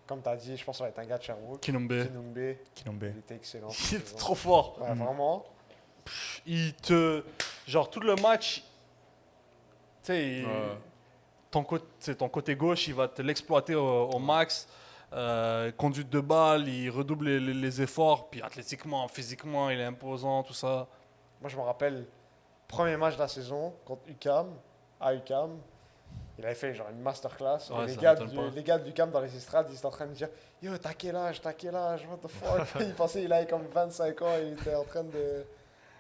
Comme tu as dit, je pense que ça va être un gars de Sherbrooke. Kinumbe. Kinombe, Kinombe. il était excellent. Il est trop fort. Ouais, vraiment. Genre, tout le match, tu sais, Ouais. ton côté gauche, il va te l'exploiter au max. Conduite de balle, il redouble les efforts. Puis athlétiquement, physiquement, il est imposant, tout ça. Moi, je me rappelle, premier match de la saison contre UCAM, à UCAM. Il avait fait genre une masterclass. Ouais, Et ça m'étonne pas. les gars d'UCAM dans les estrades, ils étaient en train de dire Yo, t'as quel âge, what the fuck. Ils pensaient qu'il avait comme 25 ans et il était en train de.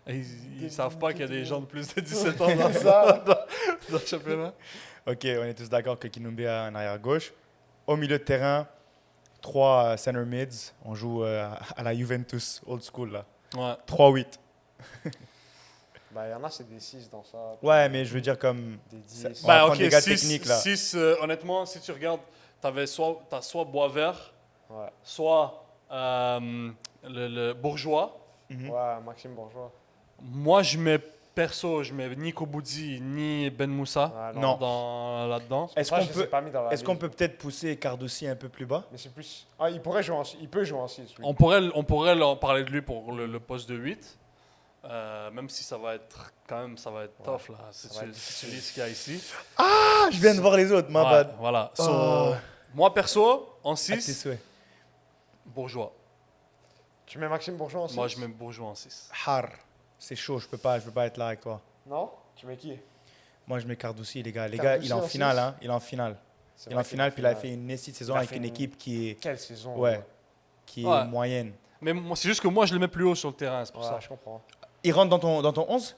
Et ils savent pas qu'il y a des gens de plus de C'est 17 ans dans, ça. dans le championnat. Ok, on est tous d'accord que Kinombe a un arrière gauche. Au milieu de terrain, 3 center mids. On joue à la Juventus, old school là. Ouais. 3-8. Bah, il y en a, c'est des 6 dans ça. Ouais, mais je veux dire comme... Des 10. Ça- On va Bah, prendre ok, des gars 6, techniques, là. honnêtement, si tu regardes, t'as soit Boisvert, Ouais. soit le Bourgeois. Mhm. Ouais, Maxime Bourgeois. Moi, je mets ni Koboudi ni Ben Moussa Ouais, Non. là-dedans. Est-ce Ça, qu'on je les ai peut, pas mis dans la est-ce qu'on liste. peut peut-être pousser Cardoussi un peu plus bas? Mais c'est plus. Ah, il peut jouer en 6. Oui. On pourrait leur parler de lui pour le poste de 8. Même si ça va être tough là, si ça va être tu lis ce qu'il y a ici. Ah, je viens de voir les autres, my Ouais, bad. voilà. So, Oh. moi perso, en À tes 6, souhaits. Bourgeois. Tu mets Maxime Bourgeois en 6? Moi, je mets Bourgeois en 6. Har. C'est chaud, je peux pas être là avec toi. Non? Tu mets qui? Moi, je mets Cardoussi, les gars. Les Cardoussi gars, il est en en finale, six? hein. Il est en finale. C'est Il est vrai en qu'il finale, puis il a fait une de saison Il a avec fait une une- équipe qui est, Quelle saison? ouais, qui est Ouais. moyenne. Mais moi, c'est juste que moi, je le mets plus haut sur le terrain, c'est pour Ouais, ça. je comprends. Il rentre dans ton 11?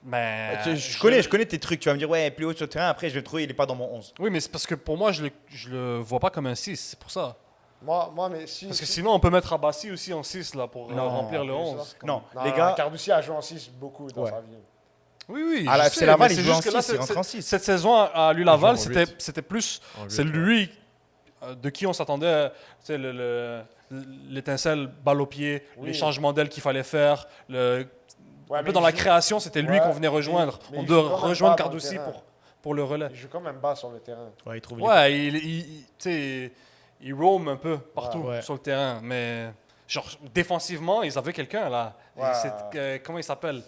Mais Je connais tes trucs. Tu vas me dire, ouais, plus haut sur le terrain. Après, je vais le trouver, il est pas dans mon 11. Oui, mais c'est parce que pour moi, je le vois pas comme un 6, c'est pour ça. Moi, mais si. Parce que si- sinon, on peut mettre Abassi aussi en 6 là, pour Non, remplir le plus 11. ça. Non, Non, les gars, Cardoussi a joué en 6 beaucoup dans Ouais. sa vie. Oui, oui. Ah, là, je FC sais, Laval, mais il c'est joue en juste que là, 6, il rentre en 6. cette saison à lui Laval, Il joue en huit. c'était plus. En huit, C'est ouais. lui de qui on s'attendait, tu sais, l'étincelle balle au pied, Oui. les changements d'aile qu'il fallait faire, Ouais, un peu mais dans il la joue- création, c'était lui Ouais, qu'on venait rejoindre. mais On il doit joue quand même rejoindre pas dans le Cardoussi terrain. pour le relais. Il joue quand même bas sur le terrain. Ouais, il trouve Ouais, tu sais, il roam un peu partout Ouais. sur le terrain, mais genre défensivement, ils avaient quelqu'un là. Et Ouais. comment il s'appelle?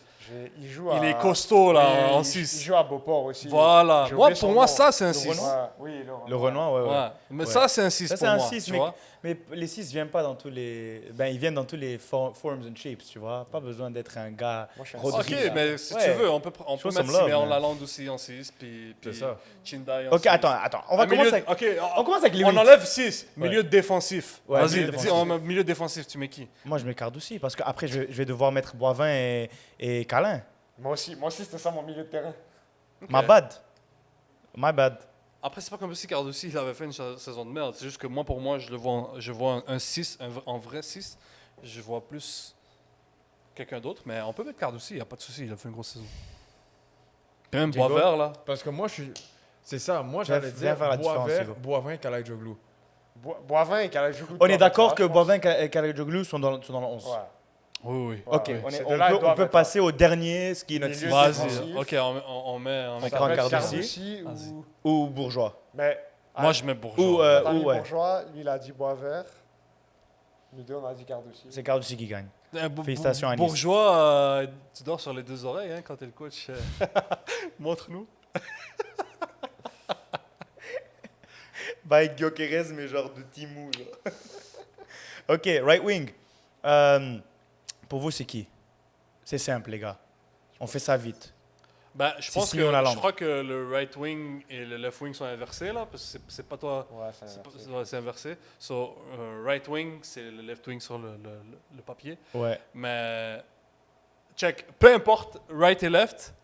Il joue Il à... est costaud là Oui, en il 6. joue à Beauport aussi. Voilà. J'ai Moi, oublié pour son moi, nom. ça, c'est un Le 6. Renoir? Ouais, oui, Le Renoir, ouais. Ouais. Mais Ouais. ça, c'est un 6 Ça, pour c'est un moi. 6, tu mais, vois. mais les 6 viennent pas dans tous les. Ben, ils viennent dans tous les forms and shapes, tu vois. Pas besoin d'être un gars. Moi, je suis un Rodrigue. Ok, six. mais si Ouais. tu veux, on peut Show mettre some love, Siméon man. Lalande aussi en 6, puis C'est ça. Chindai en Ok, 6. attends. On va commencer avec. Ok, On commence avec les on 8. enlève 6. Ouais. Milieu défensif. Ouais, Vas-y, milieu dis, défensif. milieu défensif, tu mets qui? Moi, je mets Cardoussi parce qu'après, je vais devoir mettre Boivin et Calin. Moi aussi, c'était ça mon milieu de terrain. My bad. My bad. Après, c'est pas comme si Cardoussi il avait fait une saison de merde. C'est juste que moi, pour moi, je vois un 6, en vrai 6. Je vois plus quelqu'un d'autre, mais on peut mettre Cardoussi, il n'y a pas de souci, il a fait une grosse saison. Puis même Diego? Boisvert, là. Parce que moi, je suis. C'est ça, moi Viens- j'allais viens dire faire la différence, Boisvert, Hugo. Boivin, Kalaidjoglu. Boivin et Kalajoukou. On est d'accord que Boivin et Karagioglu sont dans le 11. Ouais. Oui, oui. Ouais, Ok, ouais. on, Ces on deux-là, ils peut, on doivent peut être passer au dernier, ce qui est notre Milieu 6. défensif. Vas-y, ok, on met On Ça prend peut être Cardoussi. Cardoussi Vas-y. ou... Ou Bourgeois. Mais... Moi, je mets Bourgeois. Ou, T'as mis ouais. Bourgeois, lui, il a dit Boisvert. Nous deux, on a dit Cardoussi. C'est Cardoussi qui gagne. Bo- Félicitations à Nice. Bourgeois, tu dors sur les deux oreilles hein, quand t'es le coach. Montre-nous. By Gyökeres, mais genre de Timou. Ok, right wing. Pour vous, c'est qui? C'est simple, les gars. On fait ça vite. Ben, je C'est pense que Simeon Lalande. je crois que le right wing et le left wing sont inversés là, parce que c'est pas toi. Ouais, C'est inversé. So, right wing, c'est le left wing sur le papier. Ouais. Mais check, peu importe right et left,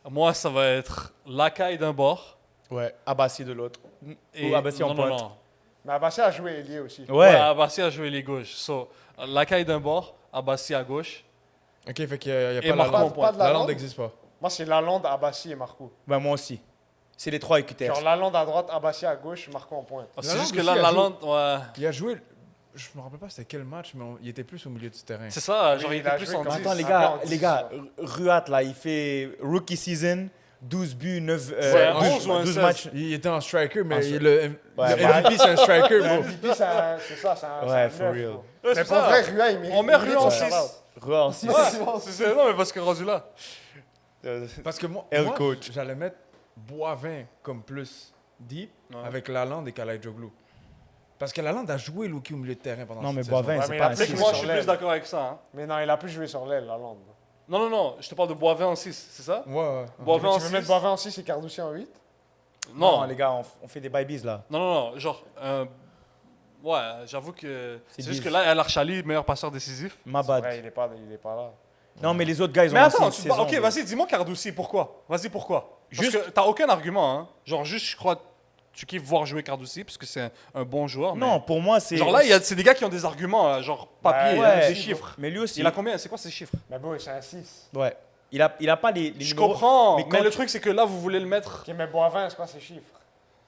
moi ça va être Lacaille d'un bord. Ouais. Abassi de l'autre. Et Ou Abassi en non, non, pointe. non. Mais Abbassi a joué ailier aussi. Ouais. Abassi a joué les gauches. So, Lacaille d'un bord, Abassi à gauche. Ok, fait qu'il n'y a, Et pas Marco la en lande. pointe. de La lande Lalande? n'existe pas. Moi, c'est Lalande, Abbassi et Marco. Ben, moi aussi. C'est les trois EQTR. Genre Lalande à droite, Abbassi à gauche, Marco en pointe. C'est Lalande juste que aussi là, a la joué. lande, ouais. Il a joué. Je me rappelle pas c'était quel match, mais il était plus au milieu du terrain. C'est ça, Oui, genre il il était a plus joué en comme 10. Attends, les un gars, peu en les 10, gars, Ruat, là, il fait rookie season, 12 buts, 9, C'est un 11 ou un 12 16? matchs. Il était en striker, mais Ah, le Ouais, MVP, c'est un striker, Le bro. MVP, c'est ça, c'est un. Ouais, c'est un for neuf, real. bro. Ouais, Mais c'est pour ça. vrai, Rua, il mérite. On met il mérite Rua en son 6. shout-out. Ruat en 6. Non, mais parce que rendu là. Parce que moi, El coach. j'allais mettre Boivin comme plus deep Ouais. avec Lalande et Kalaidjoglu. Parce que Lalande a joué Loki au milieu de terrain pendant Non, mais cette saison. Boivin, Ouais, c'est mais pas il a un plus 6. joué Moi, je sur suis l'aile. plus d'accord avec ça. Hein. Mais non, il a plus joué sur l'aile, Lalande. Non, je te parle de Boivin en 6, c'est ça? Ouais, ouais. Boivin en Tu veux 6? mettre Boivin en 6 et Cardoussi en 8? Non, Non, les gars, on fait des babies là. non, genre... ouais, j'avoue que... C'est C'est juste bise. que là, El Archali, meilleur passeur décisif. My Ouais, bad. il est pas là. Non, mais les autres gars, ils ont Mais lancé attends, une saison. ok, vas-y, dis-moi Cardoussi, pourquoi? Vas-y, pourquoi? Parce Juste- que t'as aucun argument, hein. Genre, juste, je crois, tu kiffes voir jouer Cardoussi, parce que c'est un bon joueur. mais- Non, pour moi, c'est. Genre là, c'est des gars qui ont des arguments, là, genre papier, Ouais, hein, ouais. des chiffres. Mais lui aussi. Il a combien? C'est quoi ces chiffres? Mais bon, c'est un 6. Ouais. Il a pas les Je numéros. comprends, mais mais, quand le tu- truc, c'est que là, vous voulez le mettre... Ok, mais Boivin, c'est quoi ses chiffres?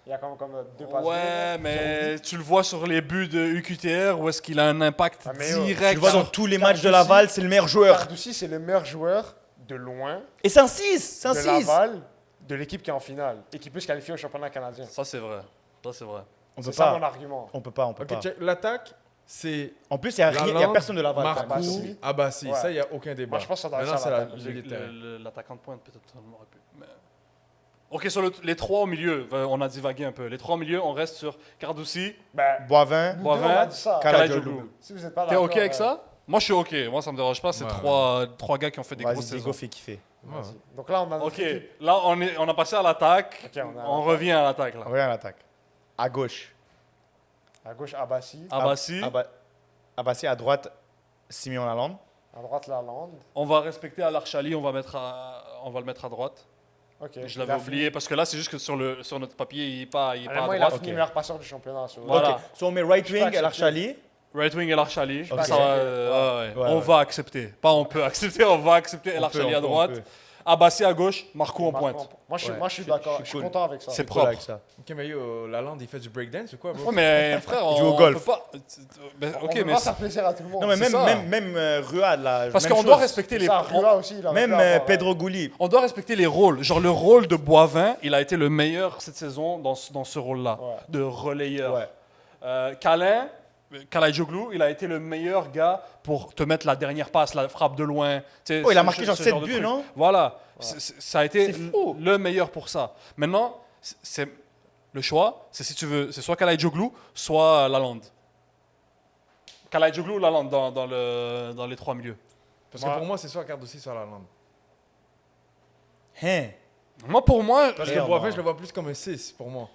Il y a comme 2 passes. Ouais, mais tu le vois sur les buts de UQTR, où est-ce qu'il a un impact Ah, mais Tu direct le vois dans sur... tous les matchs de Cardoussi- Laval, c'est le meilleur joueur. Cardoussi, c'est le meilleur joueur de loin Et c'est un 6. C'est un de 6. Laval, de l'équipe qui est en finale et qui peut se qualifier au championnat canadien. Ça, c'est vrai. Ça, c'est vrai. On C'est peut ça mon pas. argument. On peut pas. Ok, pas. check. L'attaque, c'est En plus, il n'y a personne de Laval. Marcou, Abassi. Abassi. Ouais. Ça, il n'y a aucun débat. Moi, je pense que ça doit être Maintenant, ça, c'est la l'attaque. milieu de terrain. L'attaquant de pointe, peut-être, on aurait pu. Mais... Ok, sur les trois au milieu, on a divagué un peu. Les trois au milieu, on reste sur Cardoussi, Ben, Boivin. nous deux, Boivin, on a dit ça. Kalaidjoglu. Si vous n'êtes pas T'es d'accord, ok avec ça? Moi, je suis ok. Moi, ça me dérange pas. C'est Ouais. trois gars qui ont fait des grosses Vas-y, saisons. Diego fait kiffer. Ouais. vas-y. Donc là, on a notre Ok, équipe. là, on a passé à l'attaque. Ok, on a on l'attaque. revient à l'attaque, là. Regarde l'attaque. À gauche. À gauche, Abbassi. Abassi, Abassi à droite, Simeon Lalande. À droite, Lalande. on va respecter Al-Archali, on va le mettre à droite. Ok. Je l'avais oublié parce que là, c'est juste que sur notre papier, il n'est pas, il est pas Moi, à il a droite. fini meilleur passeur du championnat. sur- Voilà. Ok. So on met right Je peux wing, accepter. Al-Archali. Right wing El-Archali. Ok. Ça va, ouais. Ouais, On ouais. va accepter. Pas on peut accepter, on va accepter On El-Archali peut, à on peut, droite. on peut. Abassi à gauche, Marco en Marco pointe. Moi, je Ouais, suis d'accord. Je suis cool. content avec ça. C'est Cool propre. avec ça. Ok, mais yo, Lalande, il fait du breakdance ou quoi, bro? Ouais, mais frère, Il joue au on golf. peut pas. Ben, On ok, peut mais pas faire plaisir à tout le monde. Non, mais C'est même, ça. même Ruad, là. parce même qu'on doit chose. respecter les. Ça, Rua aussi, il aurait Même pu avoir, Pedro Gouli. On doit respecter les rôles. Genre le rôle de Boivin, il a été le meilleur cette saison dans ce rôle-là, Ouais. de relayeur. Ouais. Kalaidjoglu, il a été le meilleur gars pour te mettre la dernière passe, la frappe de loin. Tu sais, Oh, il a ce- marqué ce genre genre 7 de buts, truc. non? Voilà. Ça a été C'est fou. le meilleur pour ça. Maintenant, c'est le choix, c'est si tu veux, c'est soit Kalaidjoglu, soit Lalande. Kalaidjoglu ou Lalande dans les trois milieux. Parce que pour moi, c'est soit Cardoussi, soit Lalande. Hein? Moi, pour moi, Parce Et que on Boivin, va- je le vois plus comme un 6 pour moi.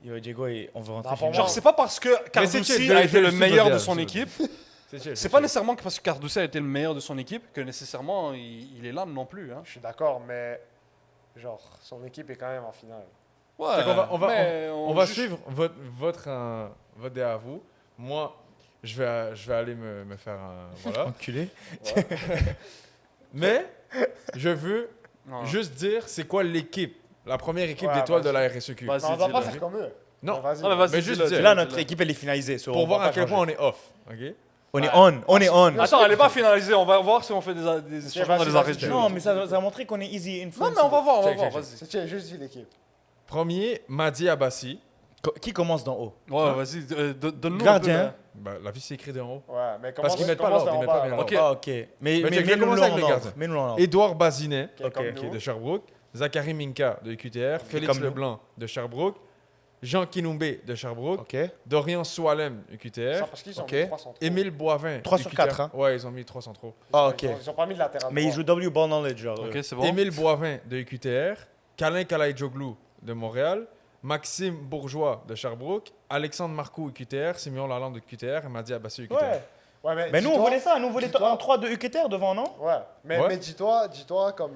Yo, Diego, on veut rentrer Non, chez pour nous. genre, c'est pas parce que c'est Cardoussi chill, a je été le suis meilleur de modèle, son je suis équipe. C'est chill, C'est pas nécessairement que parce que Cardoussi a été le meilleur de son équipe que nécessairement il est là non plus. Hein. Je suis d'accord, mais genre, son équipe est quand même en finale. Ouais, Fait qu'on va- mais On va juge- suivre votre dé à vous. Moi, je vais aller me faire un. Voilà. Enculé. Mais, je veux Non. juste dire c'est quoi l'équipe. La première équipe Ouais, d'étoiles de vas-y. la RSEQ. Vas-y, Mais on va pas dis-le. faire comme eux. Non. Vas-y. Non, mais vas-y, Mais juste dis-le, dire. dis-le, Là, dis-le. notre équipe, elle est finalisée. so Pour on voir va à pas quel point changer. on est off. Ok? On est on. On est on. Attends, elle n'est pas finalisée. On va voir si on fait des changements dans les vas-y, arrêts de vas-y. jeu. Non, mais ça va montrer qu'on est easy Non, influence. mais on va voir, Check, check, vas-y. C'est tiens, juste dit l'équipe. Premier, Madi Abassi. Qui commence d'en haut? Ouais, vas-y, donne-nous Gardien. un peu, Bah, la vie c'est écrit d'en haut. Ouais, mais Parce qu'ils mettent pas commence l'ordre, ils d'en mettent pas bas, bien là. Ok. Ah, ok. Mais je vais mets-nous commencer en avec le ordre. gardien. Mets-nous en ordre. Édouard Bazinet, Qui est comme Ok. qui est nous. de Sherbrooke. Zachary Minka de QTR. Félix comme nous. Leblanc de Sherbrooke. Jean Kinoumbé de Sherbrooke. Ok. Dorian Soalem de Ça, QTR. parce qu'ils ont Ok. mis 300 trop. Émile Boivin. 3 de sur QTR. 4, hein. Ouais, ils ont mis 300 trop. Ah, ok. Ils ont pas mis de latéral Mais il droit. joue W Ball Knowledge, genre. Ok, c'est bon. Émile Boivin de QTR. Kalin Kalaidjoglu de Montréal. Maxime Bourgeois de Sherbrooke. Alexandre Marcoux QTR. Simeon Lalande de QTR. Et Madi Abassi QTR. Ouais. Ouais, Mais nous, on dis-toi- voulait ça. Nous, on voulait dis-toi- un 3 de UQTR devant, non? Ouais, mais, Ouais. mais dis-toi comme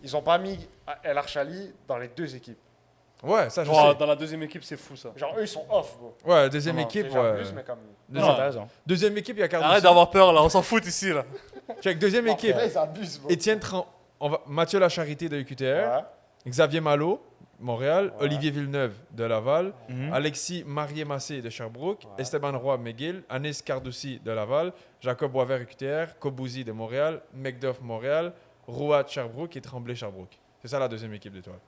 ils ont pas mis El Archali dans les deux équipes. Ouais, ça je Ouais, sais. dans la deuxième équipe, c'est fou ça. Genre eux ils sont off, bro. Ouais, deuxième Non, équipe. C'est genre Ouais. plus, mais comme. Deuxième, Non, t'as raison. deuxième équipe, il y a Cardoussi. Arrête d'avoir peur là, on s'en fout ici là. Check, deuxième équipe. Ouais, ils abusent, bro. Étienne Mathieu Lacharité de UQTR. Ouais. Xavier Malo, Montréal. Ouais. Olivier Villeneuve de Laval. Mhm. Alexis Marié-Massé de Sherbrooke. Ouais. Esteban Roy McGill. Anis Cardoussi de Laval. Jacob Boisvert UQTR. Kobouzi de Montréal. McDuff Montréal. Rouat Sherbrooke et Tremblay Sherbrooke. C'est ça la deuxième équipe d'étoiles.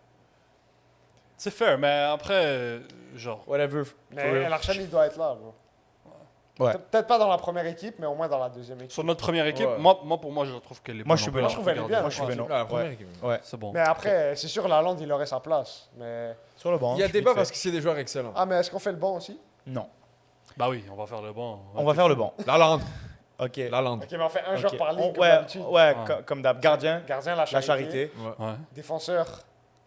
C'est fair, mais après, genre. Whatever. Mais For real. El Archali doit être là, bro. Ouais. Peut-être pas dans la première équipe, mais au moins dans la deuxième équipe. Sur notre première équipe, Ouais. moi pour moi, je trouve qu'elle est Moi, bonne je suis en bien. place. Je trouve elle est bien. Moi, je suis Ouais. bien. Là, la première Ouais. équipe. Ouais. C'est bon. Mais après, c'est sûr, Lalande, il aurait sa place. Mais... Sur le banc. Il y a je débat vite parce fait. que c'est des joueurs excellents. Ah, mais est-ce qu'on fait le bon aussi? Non. Bah oui, on va faire le bon. On va faire le banc. Lalande. Ok. Lalande. Ok, mais on fait un Ok. joueur par ligue, comme Ouais, d'habitude. ouais, Ah. comme d'hab. Gardien, Gardien, la charité. Ouais. Ouais. Défenseur,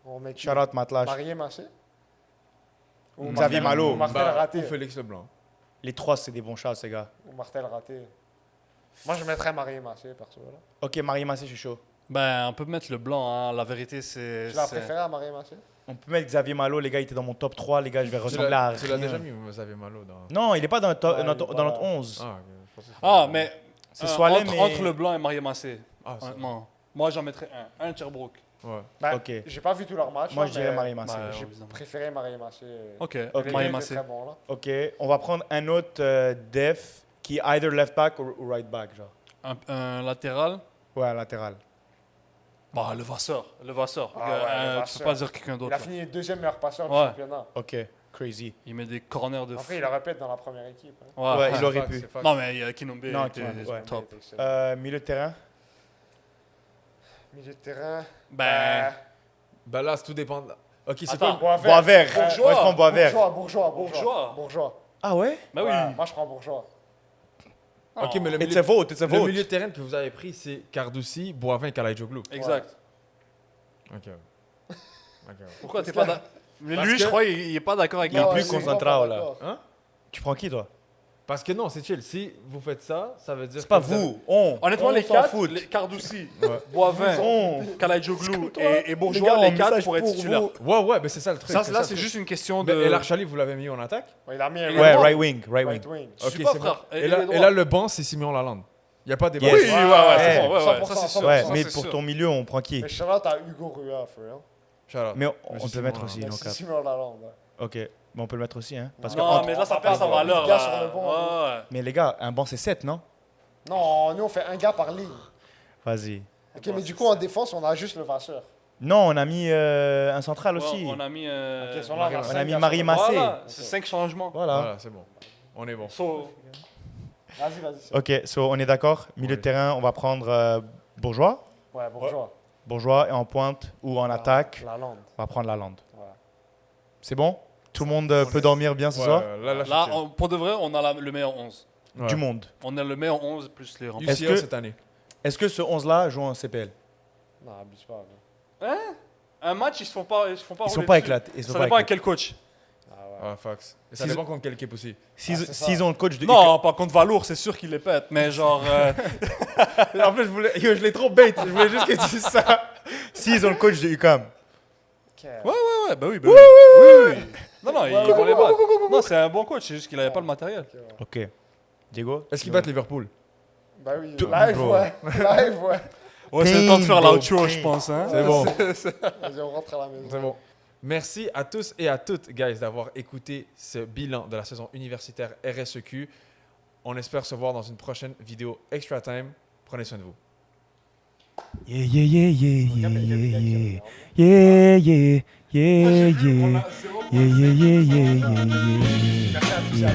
on met qui? Charlotte Matlash. Marié Massé? Ou Xavier Malo. Ou Martel Bah, Raté. ou Félix Leblanc. Les trois, c'est des bons chats, ces gars. Ou Martel Raté. Moi, je mettrais Marié Massé, perso. Là. Ok, Marie Massé, je suis chaud. Ben, on peut mettre le blanc, hein. La vérité, c'est. Tu l'as c'est- préféré à Marié Massé? On peut mettre Xavier Malo, les gars, il était dans mon top 3. Les gars, je vais ressembler à Tu l'as rien. déjà mis, vous avez Malo dans. Non, il est pas dans, notre, Ouais, notre- il est dans pas notre là. 11. Ah, ok, je pensais que Ah, mais. C'est Soalem entre, et- entre le blanc et Marie Massé. Ah, c'est Honnêtement. Moi, j'en mettrais un. Un Sherbrooke. Ouais. Ben, Ok. J'ai pas vu tous leurs matchs. Moi, là, je dirais mais Marie Massé. Bah, J'ai évidemment. préféré Marié Massé. Ok, Ok. Les Marie deux Massé. étaient très bons, là. Ok, on va prendre un autre def qui est either left back ou right back, genre. Un latéral. Ouais, latéral. Bah, le Vasseur. Le Vasseur. Ah ouais, le Tu Vasseur. peux pas dire quelqu'un Il d'autre. a là. fini deuxième meilleur passeur du Ouais. championnat. Ok, crazy. Il met des corners de fou. Après, il aurait pu être dans la première équipe. hein. Ouais, il C'est aurait fact, pu. c'est fact. Non, mais Kinombe Non, était ouais. top. Il était excellent. Milieu de terrain. Milieu de terrain. Ben. Bah là, tout dépend. Ok, c'est Attends. quoi Boisvert. Bourgeois. Moi, je prends Boisvert. Bourgeois. Bourgeois. Ah ouais? Bah oui. Ouais, moi, je prends Bourgeois. Ok, mais le It's a vote, it's a le vote. milieu de terrain que vous avez pris, c'est Cardoussi, Boivin, Kalaidjoglu. Exact. Ok. Ok. Pourquoi t'es pas d'accord? Mais Parce lui, je que- crois, il est pas d'accord avec Il est la plus c'est concentré, là. d'accord. Hein? Tu prends qui, toi? Parce que non, c'est chill. Si vous faites ça, ça veut dire. C'est pas que avez- vous. On. Honnêtement, On les s'en quatre, fout. les Cardoussi, Ouais. Boivin, On. Kalaidjoglu toi. et Les Bourgeois, gars, les un quatre message pour être pour titulaires. vous. Ouais, mais c'est ça le truc. Ça, ça là, le c'est truc. juste une question Mais de. El Archali, vous l'avez mis en attaque? Ouais, il a mis un Ouais, right right wing. Right wing. wing. Je suis pas, c'est frère. bon. Et Et là, les et là, le banc, c'est Simeon Lalande. Il n'y a pas de débat. Yes. Oui, ouais, c'est Ouais. bon, ouais, 100%, ça c'est sûr. Ouais, ça, mais c'est pour sûr. ton milieu, on prend qui? Mais Charlotte à Hugo Rua, for real. Shout out. Mais on Monsieur peut mettre Simon aussi, Lalonde. non, C'est cap. Simon Lalonde. Ouais. Ok, mais on peut le mettre aussi, hein. Parce que Non, entre- mais là, ça on perd sa parle de valeur. gars Là. sur le banc, Ouais. Mais les gars, un banc c'est 7, non? Non, nous on fait un gars par ligne. Vas-y. Ok, mais du coup en défense, on a juste le Vasseur. Non, on a mis un central aussi. Ouais, on a mis. Ok, sont là, On a mis Marie Massé. Voilà, c'est 5 changements. Voilà. Voilà, c'est bon. On est bon. So, Vas-y. Ok, so on est d'accord. Milieu de terrain, on va prendre Bourgeois. Ouais, bourgeois. Bourgeois et en pointe ou en attaque, Lalonde. on va prendre Lalande. Ouais. C'est bon? Tout le monde peut dormir bien ce Ouais, soir? là, je là, tiens. pour de vrai, on a le meilleur 11. Ouais. Du monde. On a le meilleur 11 plus les remplaçants. Est-ce UCL que- cette année. Est-ce que ce 11-là joue en CPL? Non, abuse pas. Mais... Un match, ils se font pas. Ils sont rouler pas dessus. éclatés. Ils sont Ça pas dépend avec éclatés. quel coach. Ah ouais. Ah, Fox. Et ça S'ils- dépend contre quelle équipe aussi. S'ils c'est ça. s'ils ont le coach de Non, pas contre Valour, c'est sûr qu'il les pète. Mais genre. En fait, je l'ai trop bait. Je voulais juste que tu dises ça. S'ils ont le coach de UCAM. Ok. Ouais, bah oui. Oui. Non, ils vont les battre. Non, c'est un bon coach, c'est juste qu'il avait pas le matériel. Ok. Diego? Est-ce qu'ils battent Liverpool? Bah oui, Tout- live, bro. ouais. Live, ouais. Ouais, c'est le temps de faire Bingo, l'outro, je bingo. pense. Hein. C'est bon. Vas-y, on rentre à la maison. C'est bon. Merci à tous et à toutes, guys, d'avoir écouté ce bilan de la saison universitaire RSEQ. On espère se voir dans une prochaine vidéo Extra Time. Prenez soin de vous. Yeah, yeah, yeah, yeah, yeah, yeah, yeah, yeah, yeah, yeah, yeah, yeah, yeah, yeah, yeah, yeah, yeah, yeah, yeah.